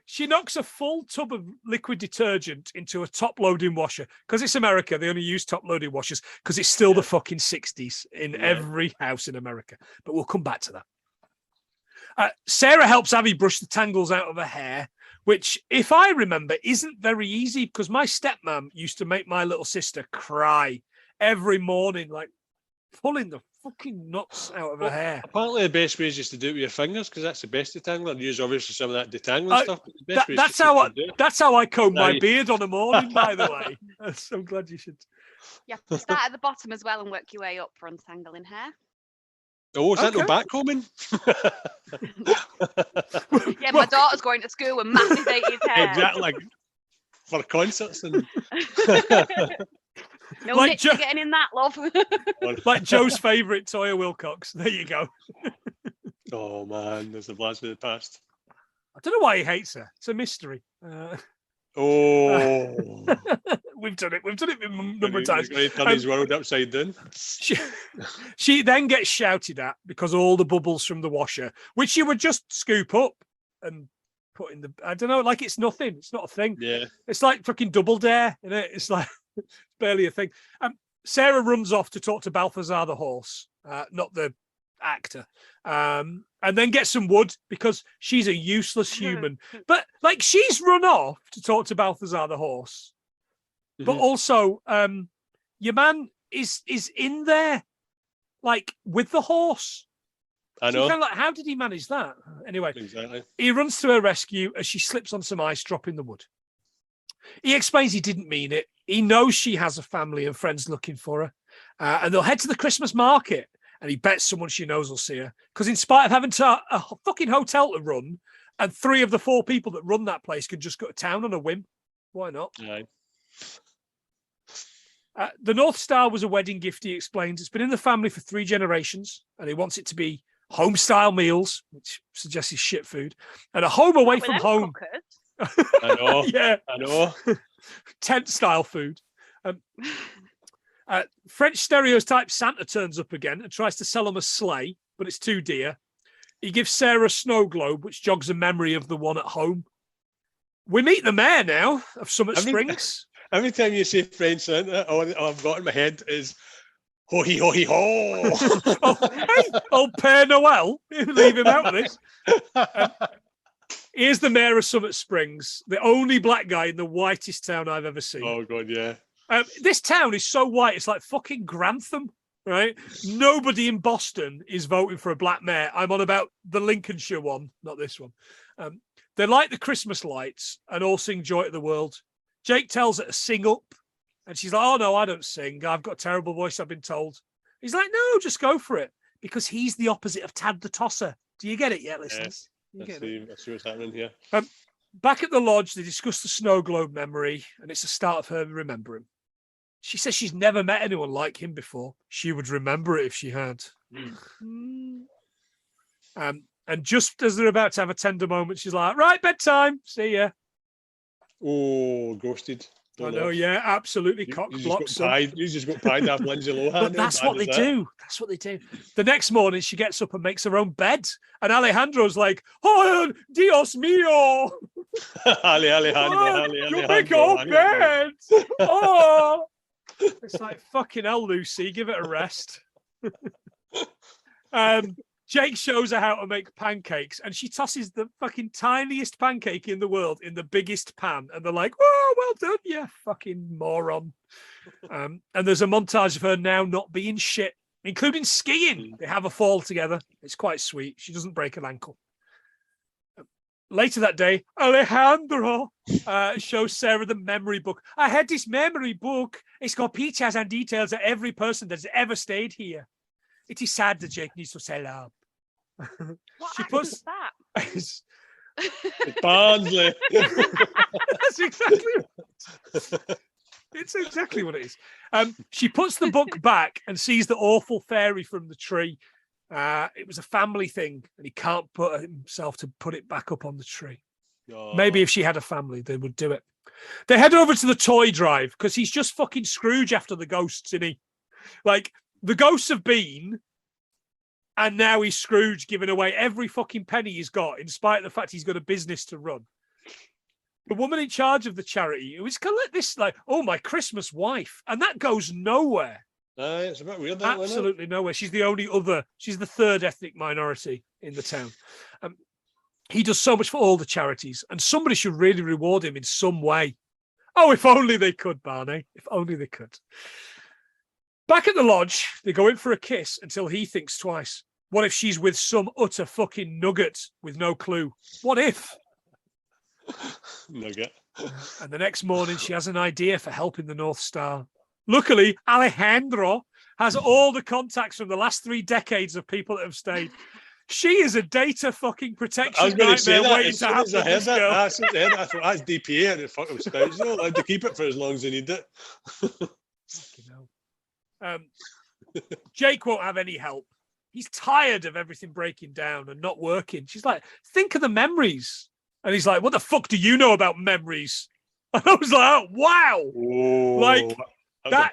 She knocks a full tub of liquid detergent into a top-loading washer. Because it's America, they only use top-loading washers because it's still the fucking 60s in every house in America. But we'll come back to that. Sarah helps Abby brush the tangles out of her hair, which, if I remember, isn't very easy because my stepmom used to make my little sister cry every morning, like pulling the fucking nuts out of her hair. Apparently, the best way is just to do it with your fingers because that's the best detangler. And use obviously some of that detangling stuff. But the best way is That's just how to do it. that's how I comb my Right. beard on a morning, by the way. I'm glad you should. You have to start at the bottom as well and work your way up for untangling hair. Oh, is that no Okay. back combing? Yeah, my daughter's going to school with massive 80s hair. Exactly. Like, for concerts and No Like nits Jo- are getting in that, love. Like Joe's favourite, Toya Wilcox. There you go. oh man, there's the blast of the past. I don't know why he hates her. It's a mystery. Oh, We've done it. We've done it a number of times. He's going to turn his world upside down. She then gets shouted at because all the bubbles from the washer, which you would just scoop up and put in the, I don't know, like it's nothing. It's not a thing. Yeah. It's like fucking Double Dare, isn't it? It's like it's barely a thing. Sarah runs off to talk to Balthazar the horse, not the actor, and then get some wood because she's a useless human. But like she's run off to talk to Balthazar the horse, but also your man is in there, like with the horse. I So know. kind of like, how did he manage that? Anyway, Exactly. he runs to her rescue as she slips on some ice, dropping the wood. He explains he didn't mean it. He knows she has a family and friends looking for her. And they'll head to the Christmas market. And he bets someone she knows will see her. Because in spite of having a fucking hotel to run, and 3 of the 4 people that run that place can just go to town on a whim. Why not? Aye. The North Star was a wedding gift, he explains. It's been in the family for 3 generations. And he wants it to be home-style meals, which suggests is shit food. And a home away With from them home. cookers. I know. Yeah. I know. Tent style food. French stereotype Santa turns up again and tries to sell him a sleigh, but it's too dear. He gives Sarah a snow globe, which jogs a memory of the one at home. We meet the mayor now of Summit Springs. Every time you say French Santa, all I've got in my head is ho he ho he ho. Old Père Noel. Leave him out of this. Here's the mayor of Summit Springs, the only black guy in the whitest town I've ever seen. Oh God, yeah. This town is so white, it's like fucking Grantham, right? Nobody in Boston is voting for a black mayor. I'm on about the Lincolnshire one, not this one. They light the Christmas lights and all sing Joy to the World. Jake tells her to sing up, and she's like, oh, no, I don't sing. I've got a terrible voice, I've been told. He's like, no, just go for it, because he's the opposite of Tad the Tosser. Do you get it yet, listeners? I see what's happening here. Back at the lodge, they discuss the snow globe memory, and it's the start of her remembering. She says she's never met anyone like him before. She would remember it if she had. And just as they're about to have a tender moment, she's like, right, bedtime. See ya. Oh, ghosted. I know, yeah, absolutely. Cock blocks. You just got pied after Lindsay Lohan. But that's what they do. That's what they do. The next morning, she gets up and makes her own bed. And Alejandro's like, oh, Dios mío. You make your own bed. Oh. It's like, fucking hell, Lucy, give it a rest. Jake shows her how to make pancakes, and she tosses the fucking tiniest pancake in the world in the biggest pan. And they're like, oh, well done, yeah, fucking moron. And there's a montage of her now not being shit, including skiing. They have a fall together. It's quite sweet. She doesn't break an ankle. Later that day, Alejandro shows Sarah the memory book. I had this memory book. It's got pictures and details of every person that's ever stayed here. It is sad that Jake needs to sell up. What She act puts is that? it's Barnsley. That's exactly it's exactly what it is. She puts the book back and sees the awful fairy from the tree. It was a family thing, and he can't put himself to put it back up on the tree. Oh. Maybe if she had a family, they would do it. They head over to the toy drive because he's just fucking Scrooge after the ghosts, isn't he? Like, the ghosts have been, and now he's Scrooge giving away every fucking penny he's got, in spite of the fact he's got a business to run. The woman in charge of the charity, who is kind of like this, like, oh, my Christmas wife, and that goes nowhere. It's a bit weird, that, Absolutely nowhere. She's the third ethnic minority in the town. He does so much for all the charities, and somebody should really reward him in some way. Oh, if only they could, Barney. If only they could. Back at the lodge, they go in for a kiss until he thinks twice. What if she's with some utter fucking nugget with no clue? What if? Nugget. And the next morning, she has an idea for helping the North Star. Luckily, Alejandro has all the contacts from the last 3 decades of people that have stayed. She is a data fucking protection I was going to say nightmare that. waiting As to soon as I happen. heard This that, girl. I thought that's DPA and the fucking scouts. They're not allowed to keep it for as long as they need it. Jake won't have any help. He's tired of everything breaking down and not working. She's like, think of the memories. And he's like, what the fuck do you know about memories? And I was like, oh, wow. Oh, Like, that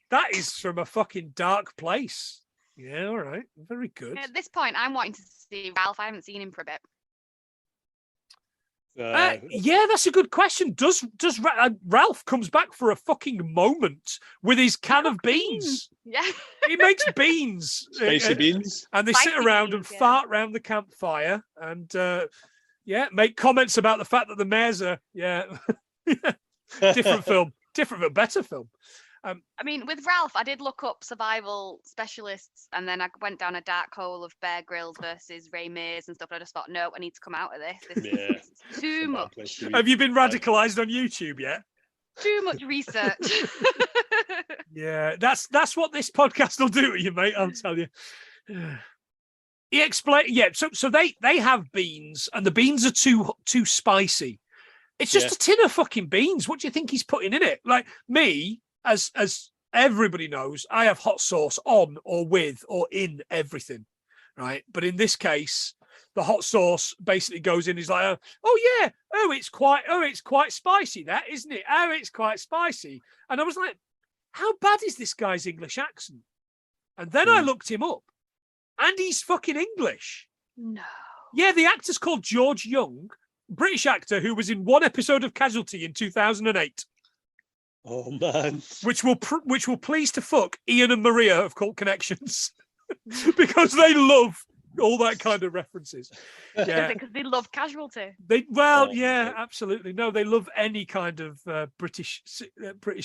that is from a fucking dark place. Yeah, all right. Very good. At this point, I'm wanting to see Ralph. I haven't seen him for a bit. Yeah, that's a good question. Does Ralph comes back for a fucking moment with his can of beans? Yeah. He makes beans, spicy beans, and they Spicy sit around beans, and yeah. fart around the campfire, and make comments about the fact that the mares are different film, different but better film. I mean, with Ralph, I did look up survival specialists, and then I went down a dark hole of Bear Grylls versus Ray Mears and stuff. And I just thought, no, I need to come out of this. This is too much. Have you been radicalized on YouTube yet? Too much research. Yeah, that's what this podcast will do to you, mate. I'll tell you. He explained. Yeah, so they have beans, and the beans are too spicy. It's just a tin of fucking beans. What do you think he's putting in it? Like me. As everybody knows, I have hot sauce on or with or in everything, right? But in this case, the hot sauce basically goes in. He's like, it's quite spicy, that isn't it? Oh, it's quite spicy. And I was like, how bad is this guy's English accent? And then I looked him up, and he's fucking English. No. Yeah, the actor's called George Young, British actor who was in one episode of Casualty in 2008. Oh man! Which will please to fuck Ian and Maria of Cult Connections because they love all that kind of references. Yeah, because they love Casualty. Absolutely. No, they love any kind of British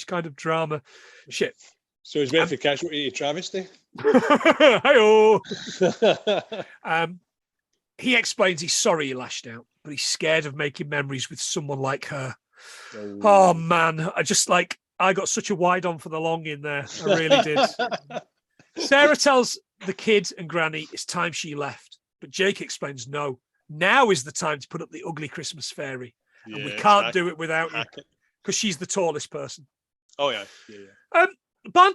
kind of drama shit. So he's ready for Casualty travesty. Hi-oh. He explains he's sorry he lashed out, but he's scared of making memories with someone like her. Oh man, I got such a wide on for the long in there. I really did. Sarah tells the kid and Granny it's time she left, but Jake explains no. Now is the time to put up the ugly Christmas fairy, and we can't do it without you because she's the tallest person. Oh yeah. Barn,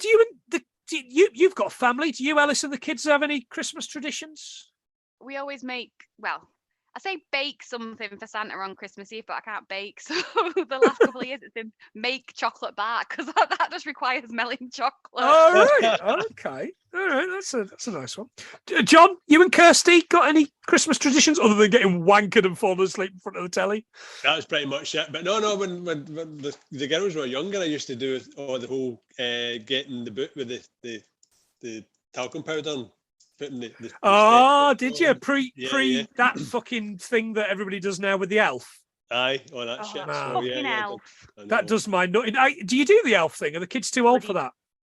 you've got a family? Do you, Ellis, and the kids have any Christmas traditions? We always make, I say bake something for Santa on Christmas Eve, but I can't bake. So the last couple of years it's been make chocolate bar because that just requires melting chocolate. All right. Okay. All right. That's a nice one. John, you and Kirsty got any Christmas traditions other than getting wankered and falling asleep in front of the telly? That was pretty much it. But no, when the girls were younger, I used to do all the whole getting the boot with the talcum powder on. Did you pre that fucking thing that everybody does now with the elf? Aye, that shit. Fucking elf. That does my nutting. Do you do the elf thing? Are the kids too old for that?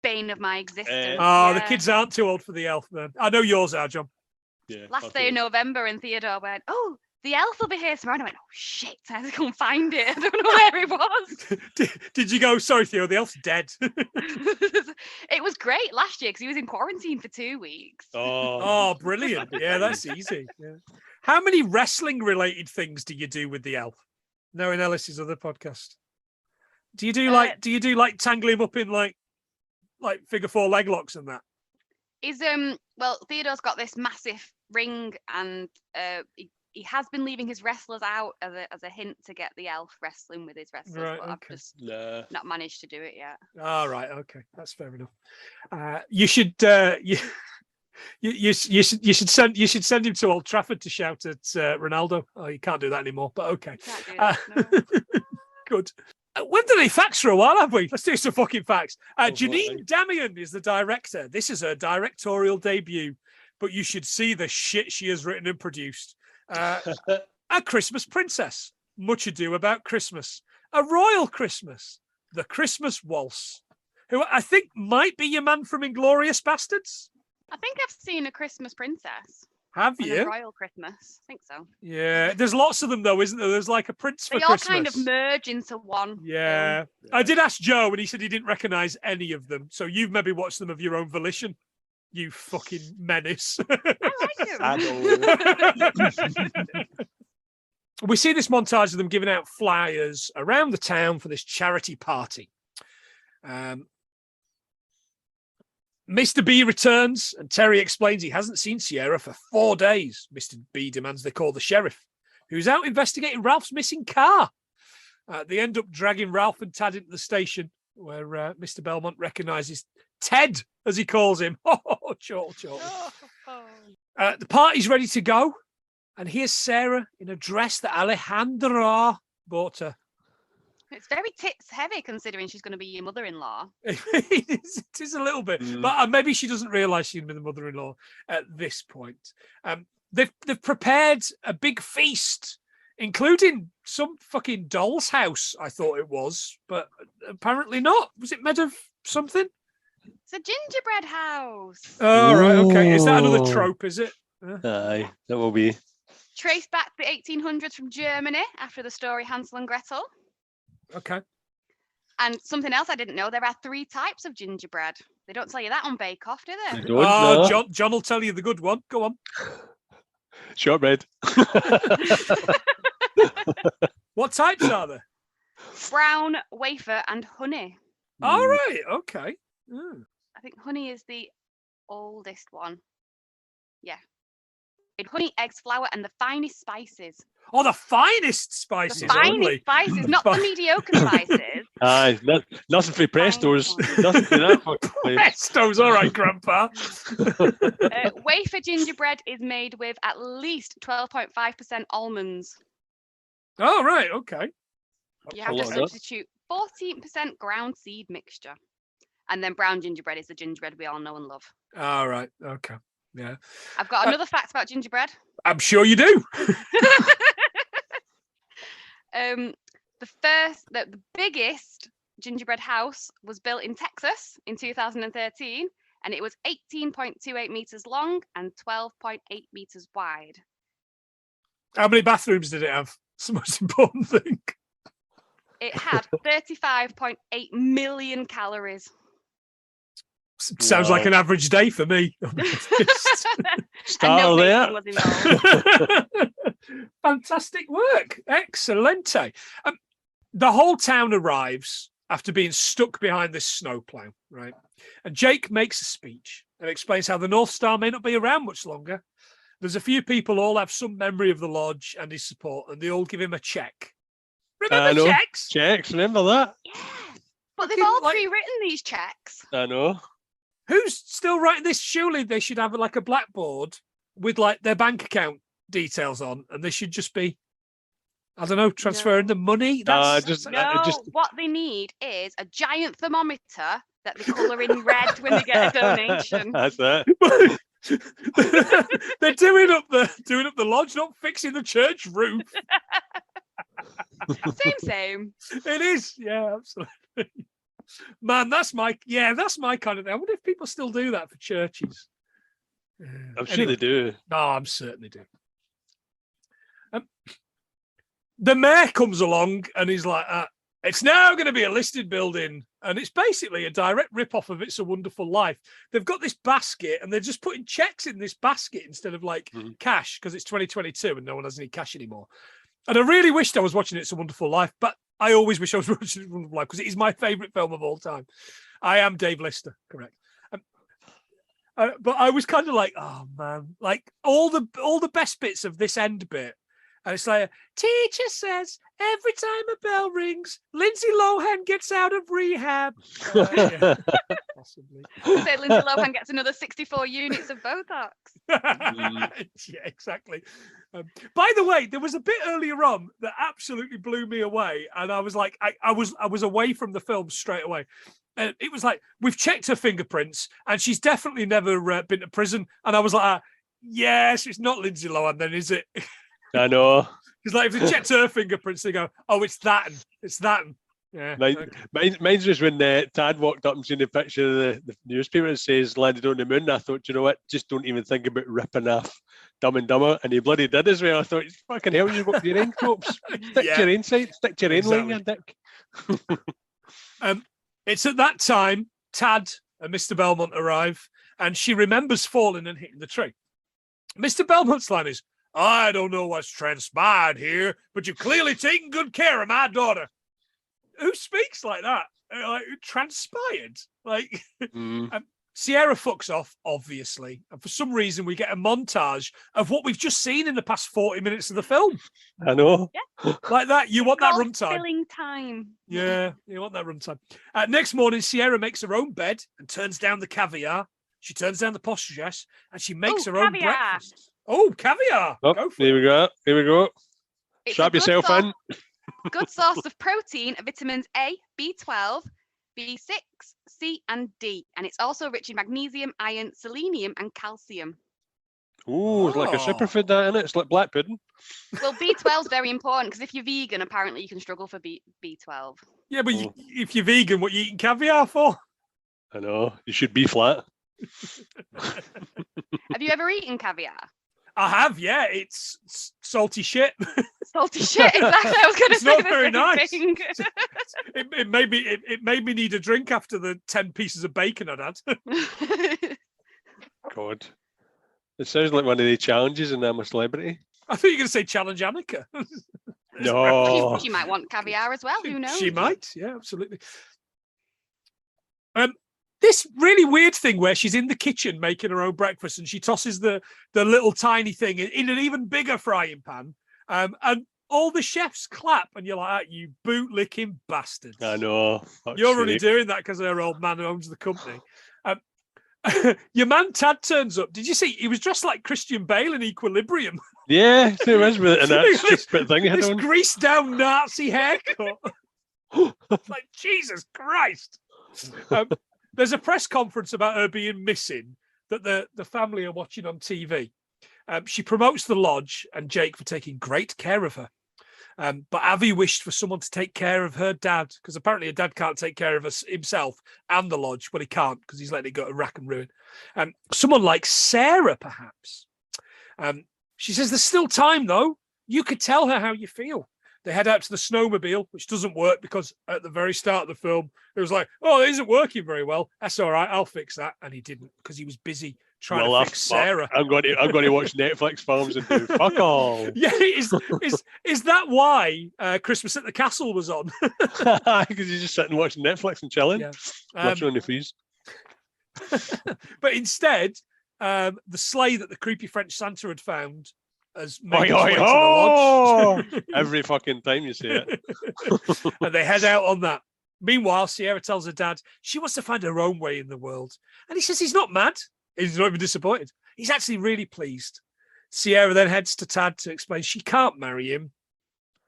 Bane of my existence. The kids aren't too old for the elf then. I know yours are, John. Yeah. Last day of November, and Theodore went, "Oh, the elf will be here tomorrow. And I went, oh shit, I had to go and find it. I don't know where it was. Did you go, sorry, Theo, the elf's dead? It was great last year because he was in quarantine for 2 weeks. Oh, brilliant. Yeah, that's easy. Yeah. How many wrestling-related things do you do with the elf? Knowing Ellis's other podcast. Do you do like tangling him up in like figure four leg locks and that? Is well, Theodore's got this massive ring, and he has been leaving his wrestlers out as a hint to get the elf wrestling with his wrestlers, Right, but okay. I've just not managed to do it yet. All right, okay, that's fair enough. You should you should send him to Old Trafford to shout at Ronaldo. Oh, you can't do that anymore, but okay. Can't do that, no. Good. We've done any facts for a while, have we? Let's do some fucking facts. Janine Damian is the director. This is her directorial debut, but you should see the shit she has written and produced. A Christmas Princess, Much Ado About Christmas, A Royal Christmas, The Christmas Waltz, who I think might be your man from Inglourious Bastards. I think I've seen A Christmas Princess. Have And you? A Royal Christmas. I think so. Yeah, there's lots of them though, isn't there? There's like a Prince for They all Christmas. kind of merge into one. Yeah. I did ask Joe and he said he didn't recognise any of them. So you've maybe watched them of your own volition. You fucking menace. I like him. We see this montage of them giving out flyers around the town for this charity party. Mr. B returns and Terry explains he hasn't seen Sierra for 4 days. Mr. B demands they call the sheriff, who's out investigating Ralph's missing car. They end up dragging Ralph and Tad into the station where Mr. Belmont recognises Ted, as he calls him. Oh, chortle. The party's ready to go. And here's Sarah in a dress that Alejandra bought her. It's very tits heavy considering she's going to be your mother-in-law. It is a little bit, but maybe she doesn't realise she's going to be the mother-in-law at this point. They've prepared a big feast, including some fucking doll's house, I thought it was, but apparently not. Was it made of something? It's a gingerbread house. Oh, right, okay. Is that another trope, is it? Aye, that will be. Traced back to the 1800s from Germany after the story Hansel and Gretel. Okay. And something else I didn't know, there are 3 types of gingerbread. They don't tell you that on Bake Off, do they? John will tell you the good one. Go on. Shortbread. What types are there? Brown, wafer, and honey. All right. Okay. Mm. I think honey is the oldest one. Yeah. Honey, eggs, flour, and the finest spices. Oh, the finest spices. The finest only. spices, not the mediocre spices. Aye, nothing for Prestos. Nothing for that. Prestos, all right, Grandpa. Wafer gingerbread is made with at least 12.5% almonds. Oh, right, okay. You have to substitute 14% ground seed mixture. And then brown gingerbread is the gingerbread we all know and love. All right, okay. Yeah. I've got another fact about gingerbread. I'm sure you do. The biggest gingerbread house was built in Texas in 2013, and it was 18.28 meters long and 12.8 meters wide. How many bathrooms did it have? That's the most important thing. It had 35.8 million calories. Sounds like an average day for me. Start there. Fantastic work. Excellente. The whole town arrives after being stuck behind this snowplow, right? And Jake makes a speech and explains how the North Star may not be around much longer. There's a few people all have some memory of the lodge and his support, and they all give him a check. Remember checks? Checks, remember that? Yeah. But they've all pre-written these checks. I know. Who's still writing this? Surely they should have like a blackboard with like their bank account details on, and they should just be, I don't know, transferring the money. What they need is a giant thermometer that they colour in red when they get a donation. That's it. They're doing up the lodge, not fixing the church roof. Same. It is, yeah, absolutely. Man, that's my kind of thing. I wonder if people still do that for churches. I'm sure they do. No, I'm certain they do. The mayor comes along and he's like, it's now going to be a listed building. And it's basically a direct rip-off of It's a Wonderful Life. They've got this basket and they're just putting checks in this basket instead of like cash, because it's 2022 and no one has any cash anymore. And I really wished I was watching It's a Wonderful Life, but I always wish I was watching It's a Wonderful Life because it is my favourite film of all time. I am Dave Lister, correct. But I was kind of like, oh man, like all the best bits of this end bit. And it's like, teacher says every time a bell rings, Lindsay Lohan gets out of rehab. Yeah, possibly. Say Lindsay Lohan gets another 64 units of Botox. Yeah, exactly. By the way, there was a bit earlier on that absolutely blew me away, and I was like, I was away from the film straight away. And it was like, we've checked her fingerprints, and she's definitely never been to prison. And I was like, yes, it's not Lindsay Lohan, then, is it? I know. Because like if they checked her fingerprints, they go, "Oh, it's that." It's that. Yeah. Mine's was when Tad walked up and seen the picture of the newspaper that says landed on the moon. I thought, you know what? Just don't even think about ripping off Dumb and Dumber, and he bloody did as well. I thought, fucking hell, you got your own tropes. Stick to your own side. Stick to your own line, Dick. It's at that time Tad and Mr. Belmont arrive, and she remembers falling and hitting the tree. Mr. Belmont's line is, I don't know what's transpired here, but you've clearly taken good care of my daughter. Who speaks like that? Like, transpired? Like, Sierra fucks off, obviously. And for some reason, we get a montage of what we've just seen in the past 40 minutes of the film. I know. Yeah. Like that. You want that runtime. Filling time. Yeah, you want that runtime. Next morning, Sierra makes her own bed and turns down the caviar. She turns down the posh dress and she makes her own breakfast. Oh, caviar! Oh, here we go. Here we go. Strap yourself in. Good source of protein, vitamins A, B12, B6, C, and D. And it's also rich in magnesium, iron, selenium, and calcium. Ooh, it's like a superfood that, isn't it? It's like black pudding. Well, B12 is very important because if you're vegan, apparently you can struggle for B12. Yeah, but if you're vegan, what are you eating caviar for? I know. You should be flat. Have you ever eaten caviar? I have, yeah. It's salty shit. Salty shit, exactly. I was going to say not very nice. Thing. it made me need a drink after the 10 pieces of bacon I'd had. God. It sounds like one of the challenges in I'm a Celebrity. I thought you were going to say Challenge Annika. No. She might want caviar as well. Who knows? She might. Yeah, absolutely. This really weird thing where she's in the kitchen making her own breakfast and she tosses the little tiny thing in an even bigger frying pan. And all the chefs clap and you're like, you boot-licking bastards. I know. You're only doing that because her old man owns the company. Your man Tad turns up. Did you see? He was dressed like Christian Bale in Equilibrium. Yeah, it was with that stupid thing he had this on. Greased down Nazi haircut. Like, Jesus Christ. There's a press conference about her being missing that the family are watching on TV. She promotes the lodge and Jake for taking great care of her. But Avi wished for someone to take care of her dad, because apparently her dad can't take care of himself and the lodge. Well, he can't because he's letting it go to rack and ruin. Someone like Sarah, perhaps. She says there's still time, though. You could tell her how you feel. They head out to the snowmobile, which doesn't work because at the very start of the film, it was like, oh, it isn't working very well. That's all right. I'll fix that. And he didn't because he was busy trying to fix Sarah. I'm going to watch Netflix films and do fuck all. Yeah, is that why Christmas at the Castle was on? Because he's just sitting watching Netflix and chilling, watching on the fees. But instead, the sleigh that the creepy French Santa had found has made its way to the lodge. Every fucking time you see it. And they head out on that. Meanwhile, Sierra tells her dad she wants to find her own way in the world. And he says he's not mad. He's not even disappointed. He's actually really pleased. Sierra then heads to Tad to explain she can't marry him.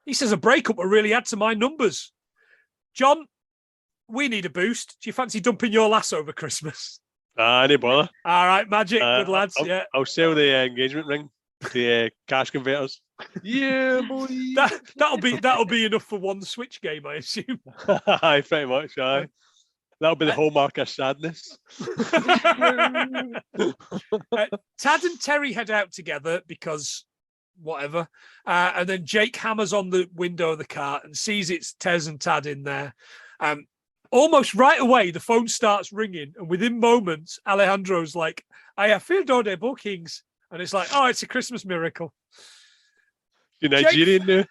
He says a breakup will really add to my numbers. John, we need a boost. Do you fancy dumping your lass over Christmas? Any bother. All right, magic. Good lads. I'll sell the engagement ring. The cash converters. Yeah, boy. That'll be enough for one Switch game, I assume. Aye, pretty much. Aye. That'll be the hallmark of sadness. Tad and Terry head out together because whatever. And then Jake hammers on the window of the car and sees it's Tez and Tad in there. Almost right away, the phone starts ringing, and within moments, Alejandro's like, "I have filled all their bookings," and it's like, "Oh, it's a Christmas miracle." You Nigerian now?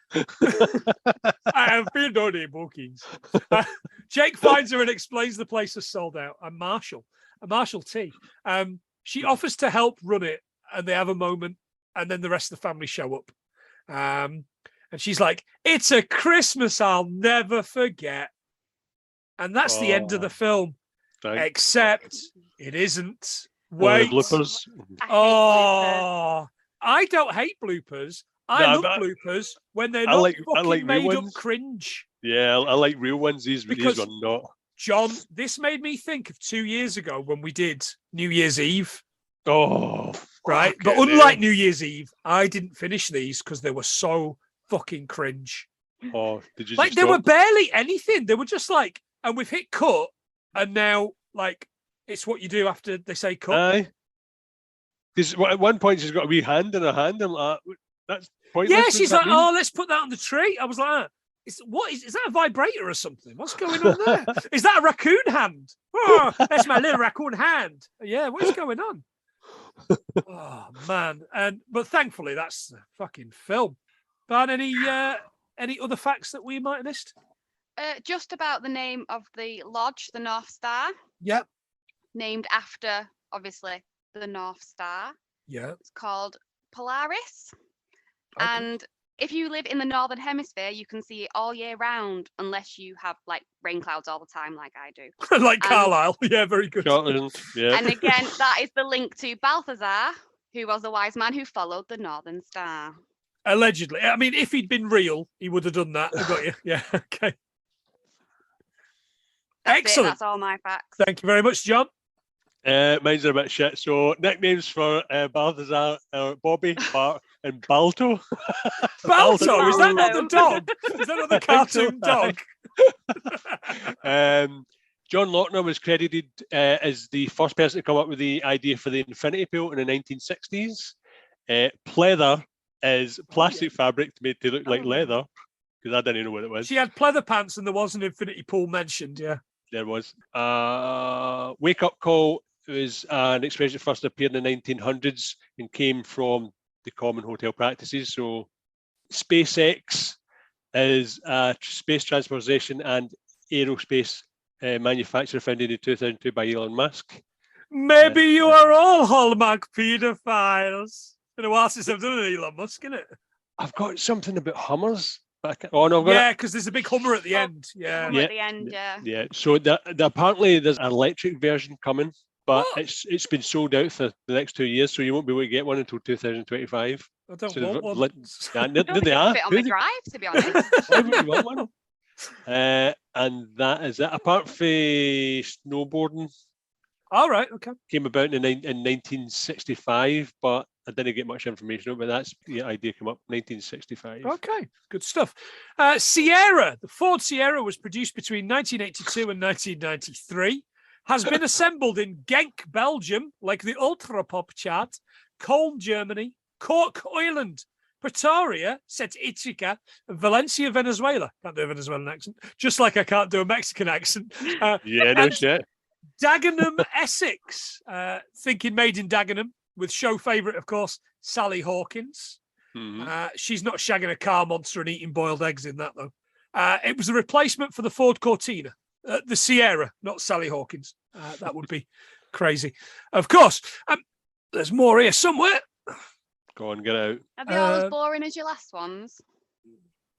I have filled all their bookings. Jake finds her and explains the place is sold out. And Marshall T. She offers to help run it, and they have a moment, and then the rest of the family show up. And she's like, "It's a Christmas I'll never forget." And that's the end of the film. Except it isn't. Wait. Bloopers. I don't hate bloopers. I love bloopers when they're not fucking made up cringe. Yeah, I like real ones. These are not. John, this made me think of 2 years ago when we did New Year's Eve. Oh, right. But unlike New Year's Eve, I didn't finish these because they were so fucking cringe. Oh, did you? Like, they were barely anything. They were just like, and we've hit cut, and now, like, it's what you do after they say cut. Aye. Because at one point she's got a wee hand in her hand. I'm like, that's pointless. Yeah, she's like, "Oh, let's put that on the tree." I was like, is that a vibrator or something? What's going on there? Is that a raccoon hand? Oh, that's my little raccoon hand. Yeah, what is going on? Oh man. But thankfully that's the fucking film. But any other facts that we might have missed? Just about the name of the lodge, the North Star. Yep. Named after, obviously, the North Star. Yeah. It's called Polaris. Okay. And if you live in the Northern Hemisphere, you can see it all year round, unless you have like rain clouds all the time, like I do. Like Carlisle. Yeah, very good. Scotland. Yeah. And again, that is the link to Balthazar, who was the wise man who followed the Northern Star. Allegedly. I mean, if he'd been real, he would have done that. I got you. Yeah, okay. Excellent. That's all my facts. Thank you very much, John. Mine's are a bit shit. So nicknames for Balthazar are Bobby, Bart, and Balto. Balto? Is that not the dog? Is that not the cartoon dog? John Lochner was credited as the first person to come up with the idea for the infinity pool in the 1960s. Pleather is plastic fabric made to look like leather, because I didn't know what it was. She had pleather pants and there was an infinity pool mentioned, yeah. There was. Wake Up Call was an expression that first appeared in the 1900s and came from the common hotel practices. So SpaceX is a space transportation and aerospace manufacturer founded in 2002 by Elon Musk. Maybe you are all Hallmark paedophiles. It's been a while since I've done an Elon Musk, isn't it? I've got something about Hummers. Oh no! Yeah, because there's a big Hummer at the end. Yeah, at the end. Yeah. Yeah. So apparently there's an electric version coming, but it's been sold out for the next 2 years, so you won't be able to get one until 2025. I don't so want one. Did they are? Fit on my drive, to be honest. And that is it. Apart from snowboarding. All right. Okay. Came about in 1965, but I didn't get much information about that. The idea came up 1965. Okay, good stuff. Sierra, the Ford Sierra was produced between 1982 and 1993, has been assembled in Genk, Belgium, like the Ultra Pop chart, Cologne, Germany, Cork, Ireland, Pretoria, Set Ithaca, and Valencia, Venezuela. Can't do a Venezuelan accent, just like I can't do a Mexican accent. Yeah, no shit. Dagenham, Essex, thinking made in Dagenham, with show favourite, of course, Sally Hawkins. Mm-hmm. She's not shagging a car monster and eating boiled eggs in that, though. It was a replacement for the Ford Cortina, the Sierra, not Sally Hawkins. That would be crazy. Of course, there's more here somewhere. Go on, get out. Are they all as boring as your last ones?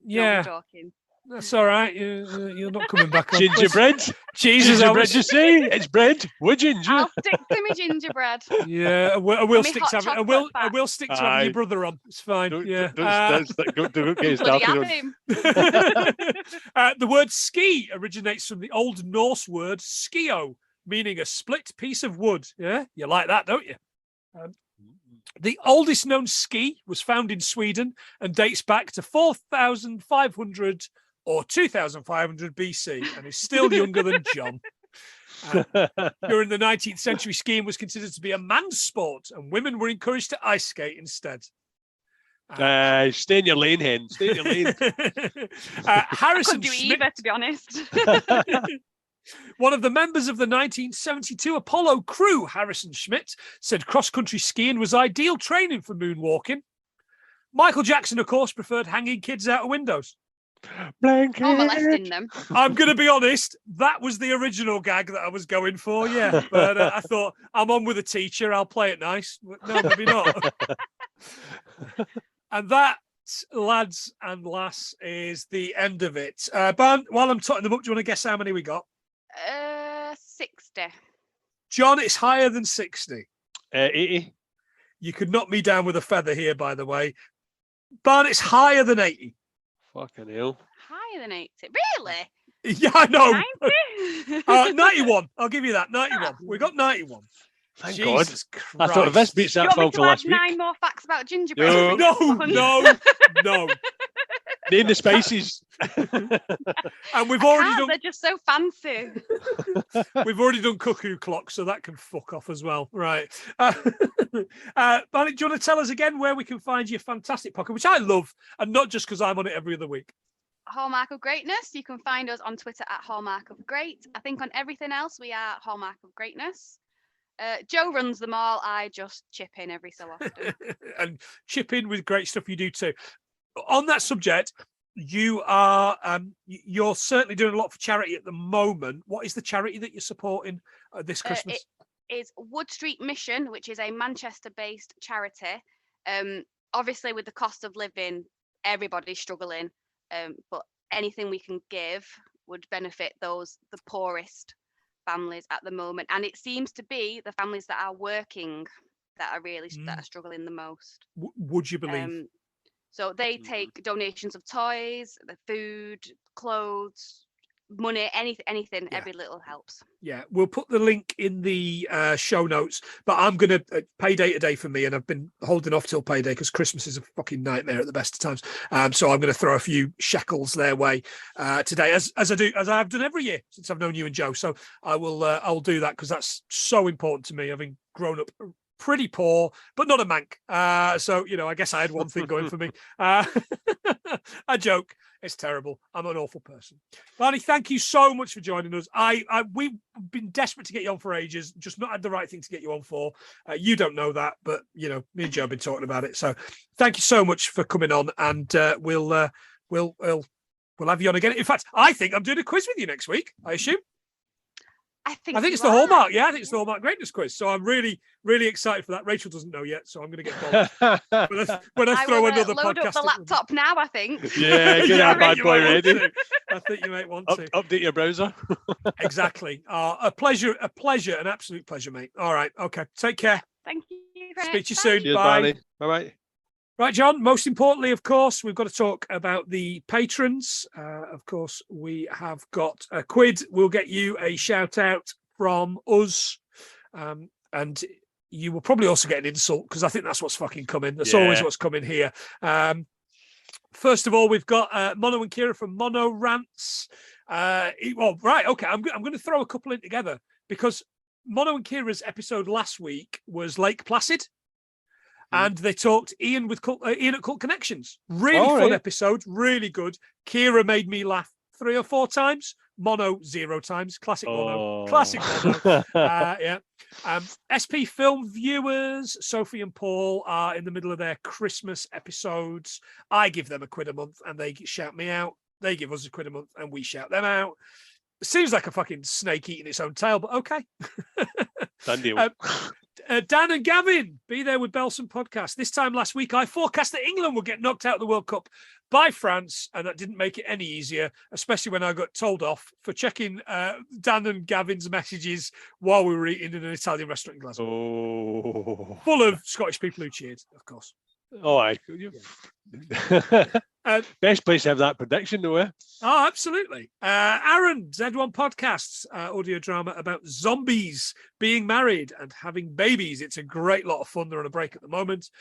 Yeah. No, I'm joking. That's all right. You're not coming back on. Gingerbread? Jesus, gingerbread, you say? It's bread with ginger. I'll stick to my gingerbread. Yeah, I will stick to having. I will stick to having your brother on. It's fine. Don't Bloody get started have on. him. The word ski originates from the Old Norse word skio, meaning a split piece of wood. Yeah, you like that, don't you? The oldest known ski was found in Sweden and dates back to 4,500 or 2,500 BC and is still younger than John. During the 19th century, skiing was considered to be a man's sport and women were encouraged to ice skate instead. Stay in your lane, hen. Stay in your lane. Harrison Couldn't do Schmidt, either, to be honest. one of the members of the 1972 Apollo crew, Harrison Schmidt, said cross-country skiing was ideal training for moonwalking. Michael Jackson, of course, preferred hanging kids out of windows. Blanket. Or molesting them. I'm going to be honest, that was the original gag that I was going for, yeah. But I thought, I'm on with a teacher, I'll play it nice. But no, maybe not. And that, lads and lass, is the end of it. Ban, while I'm totting them up, do you want to guess how many we got? 60. John, it's higher than 60. 80. You could knock me down with a feather here, by the way. Ban, it's higher than 80. Fucking hell. Higher than 80. Really? Yeah, I know. 90? 91. I'll give you that. 91. We got 91. Thank Jesus God. Christ. I thought if this beats Do you that want film me for to add last 9 week. more facts about gingerbread? No. Name the spices. And we've already done. They're just so fancy. We've already done cuckoo clock, so that can fuck off as well. Right. Barney, do you want to tell us again where we can find your fantastic pocket, which I love, and not just because I'm on it every other week? Hallmark of Greatness. You can find us on Twitter at Hallmark of Great. I think on everything else we are Hallmark of Greatness. Joe runs them all. I just chip in every so often. And chip in with great stuff you do too. On that subject, you are you're certainly doing a lot for charity at the moment. What is the charity that you're supporting this Christmas? It is Wood Street Mission, which is a Manchester-based charity. Obviously, with the cost of living, everybody's struggling. But anything we can give would benefit the poorest families at the moment. And it seems to be the families that are working that are really that are struggling the most. Would you believe? So they take donations of toys, the food, clothes, money, anything. Yeah. Every little helps. Yeah, we'll put the link in the show notes. But I'm going to payday today for me, and I've been holding off till payday because Christmas is a fucking nightmare at the best of times. So I'm going to throw a few shekels their way today, as I've done every year since I've known you and Joe. So I'll do that because that's so important to me, having grown up pretty poor, but not a mank. So, I guess I had one thing going for me. I joke. It's terrible. I'm an awful person. Barney, thank you so much for joining us. We've been desperate to get you on for ages, just not had the right thing to get you on for. You don't know that, but, me and Joe have been talking about it. So thank you so much for coming on, and we'll have you on again. In fact, I think I'm doing a quiz with you next week, I assume. I think it's the Hallmark. Yeah, I think it's the Hallmark Greatness quiz. So I'm really, really excited for that. Rachel doesn't know yet, so I'm going to get bothered when I throw another load podcast. Up the laptop now, I think. Yeah, get that bad boy ready. I think you might want to update your browser. Exactly. A pleasure, an absolute pleasure, mate. All right, okay. Take care. Thank you. Speak to you soon. Cheers, Bye. Bye. Right, John, most importantly, of course, we've got to talk about the patrons. Of course, we have got a quid. We'll get you a shout out from us. And you will probably also get an insult because I think that's what's fucking coming. That's always what's coming here. First of all, we've got Mono and Kira from Mono Rants. Right, okay. I'm going to throw a couple in together because Mono and Kira's episode last week was Lake Placid. And they talked Ian at Cult Connections. Really fun episode, really good. Kira made me laugh 3 or 4 times. Mono 0 times. Classic Mono. Classic Mono. Yeah. SP Film viewers, Sophie and Paul are in the middle of their Christmas episodes. I give them £1 a month and they shout me out. They give us £1 a month and we shout them out. Seems like a fucking snake eating its own tail, but okay. Done deal. Dan and Gavin, be there with Belson podcast. This time last week, I forecast that England would get knocked out of the World Cup by France, and that didn't make it any easier, especially when I got told off for checking Dan and Gavin's messages while we were eating in an Italian restaurant in Glasgow. Oh. Full of Scottish people who cheered, of course. Oh, aye. Best place to have that prediction, though, eh? Oh, absolutely. Aaron, Z1 Podcasts, audio drama about zombies being married and having babies. It's a great lot of fun. They're on a break at the moment.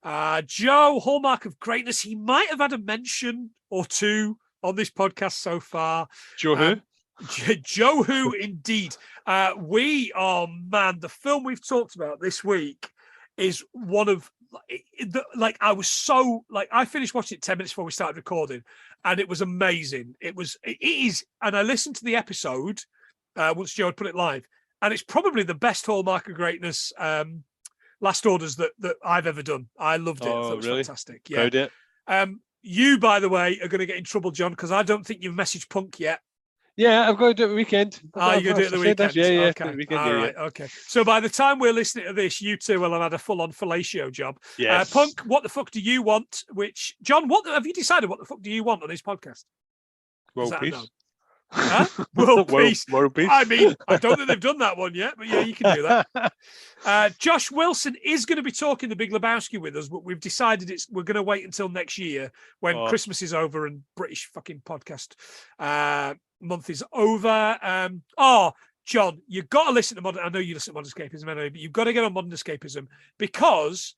Joe, Hallmark of Greatness. He might have had a mention or two on this podcast so far. Joe who? Joe who, indeed. The film we've talked about this week is one of like I was so like I finished watching it 10 minutes before we started recording, and it was amazing. It is, and I listened to the episode once Joe had put it live, and it's probably the best Hallmark of Greatness Last Orders that I've ever done. I loved it. I thought it was fantastic. Yeah. Proud of it. You, by the way, are going to get in trouble, John, because I don't think you've messaged Punk yet. Yeah, I've got to do it the weekend. Oh, you're going to do it the weekend? Yeah, okay. The weekend, All right, okay. So by the time we're listening to this, you two will have had a full-on fellatio job. Yes. Punk, what the fuck do you want? Which, John, have you decided what the fuck do you want on this podcast? World peace. No? Huh? World peace. World peace. I mean, I don't think they've done that one yet, but yeah, you can do that. Josh Wilson is going to be talking The Big Lebowski with us, but we've decided we're going to wait until next year when Christmas is over and British fucking podcast month is over. John, you've got to listen to Modern. I know you listen to Modern Escapism anyway, but you've got to get on Modern Escapism because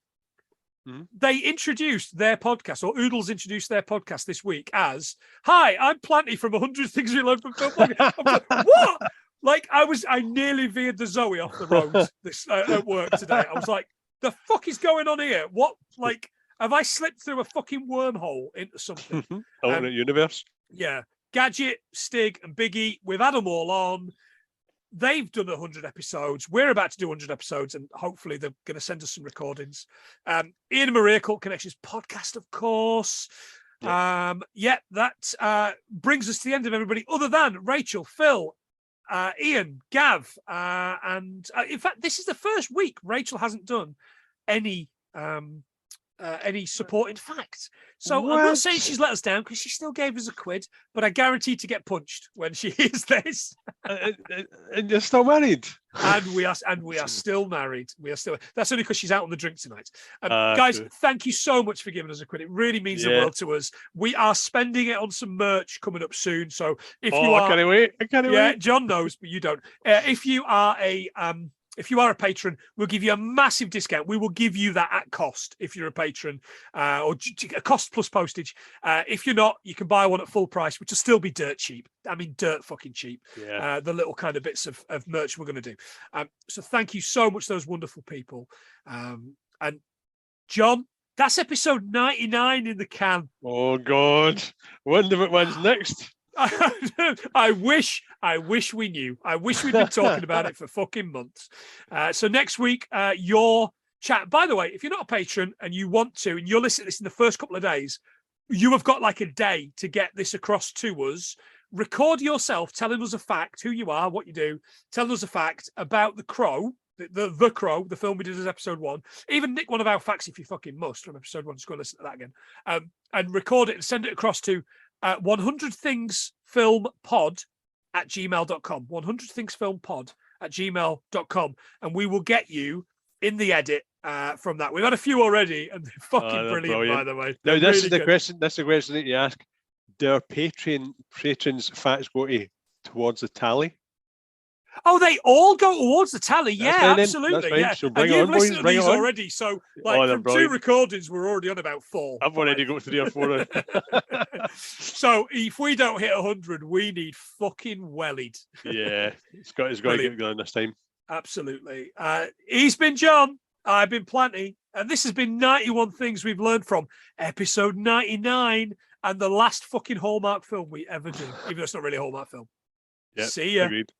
they introduced their podcast, or Oodles introduced their podcast this week as, "Hi, I'm Planty from 100 Things We Learned from Film." I'm like, what? Like I nearly veered the Zoe off the road this at work today. I was like, the fuck is going on here? What? Like, have I slipped through a fucking wormhole into something? Alternate universe. Yeah. Gadget, Stig, and Biggie. We've had them all on. They've done 100 episodes. We're about to do 100 episodes, and hopefully they're going to send us some recordings. Ian and Maria Cult Connections podcast, of course. That brings us to the end of everybody, other than Rachel, Phil, Ian, Gav, and in fact, this is the first week Rachel hasn't done any support. In fact, so what? I'm not saying she's let us down because she still gave us £1, but I guarantee to get punched when she hears this. And you're still married. And we are still married. That's only because she's out on the drink tonight. Guys, thank you so much for giving us £1. It really means the world to us. We are spending it on some merch coming up soon. So if you are, I can't wait. John knows, but you don't. If you are a patron, we'll give you a massive discount. We will give you that at cost if you're a patron, or a cost plus postage. If you're not, you can buy one at full price, which will still be dirt cheap. I mean, dirt fucking cheap. Yeah. The little kind of bits of merch we're going to do. So thank you so much, those wonderful people. And John, that's episode 99 in the can. Oh, God. Wonder what one's next. I wish we knew. I wish we'd been talking about it for fucking months. So next week, your chat. By the way, if you're not a patron and you want to, and you're listening to this in the first couple of days, you have got like a day to get this across to us. Record yourself telling us a fact, who you are, what you do. Tell us a fact about The Crow, the Crow, the film we did as episode 1. Even nick one of our facts if you fucking must from episode 1. Just go and listen to that again. And record it and send it across to 100thingsfilmpod@gmail.com. 100thingsfilmpod@gmail.com, and we will get you in the edit from that. We've had a few already, and they're fucking brilliant, by the way. Now, this is the question. That's the question that you ask. Do our patrons' facts go towards the tally? Oh, they all go towards the tally. Yeah, absolutely. Yeah, so and you've listened to these already. So, from 2 recordings, we're already on about 4. I've already got 3 or 4. So, if we don't hit 100, we need fucking wellied. Yeah, it's got to get going this time. Absolutely. He's been John. I've been Planty, and this has been 91 Things We've Learned from episode 99, and the last fucking Hallmark film we ever do, even though it's not really a Hallmark film. Yeah, see ya. Agreed.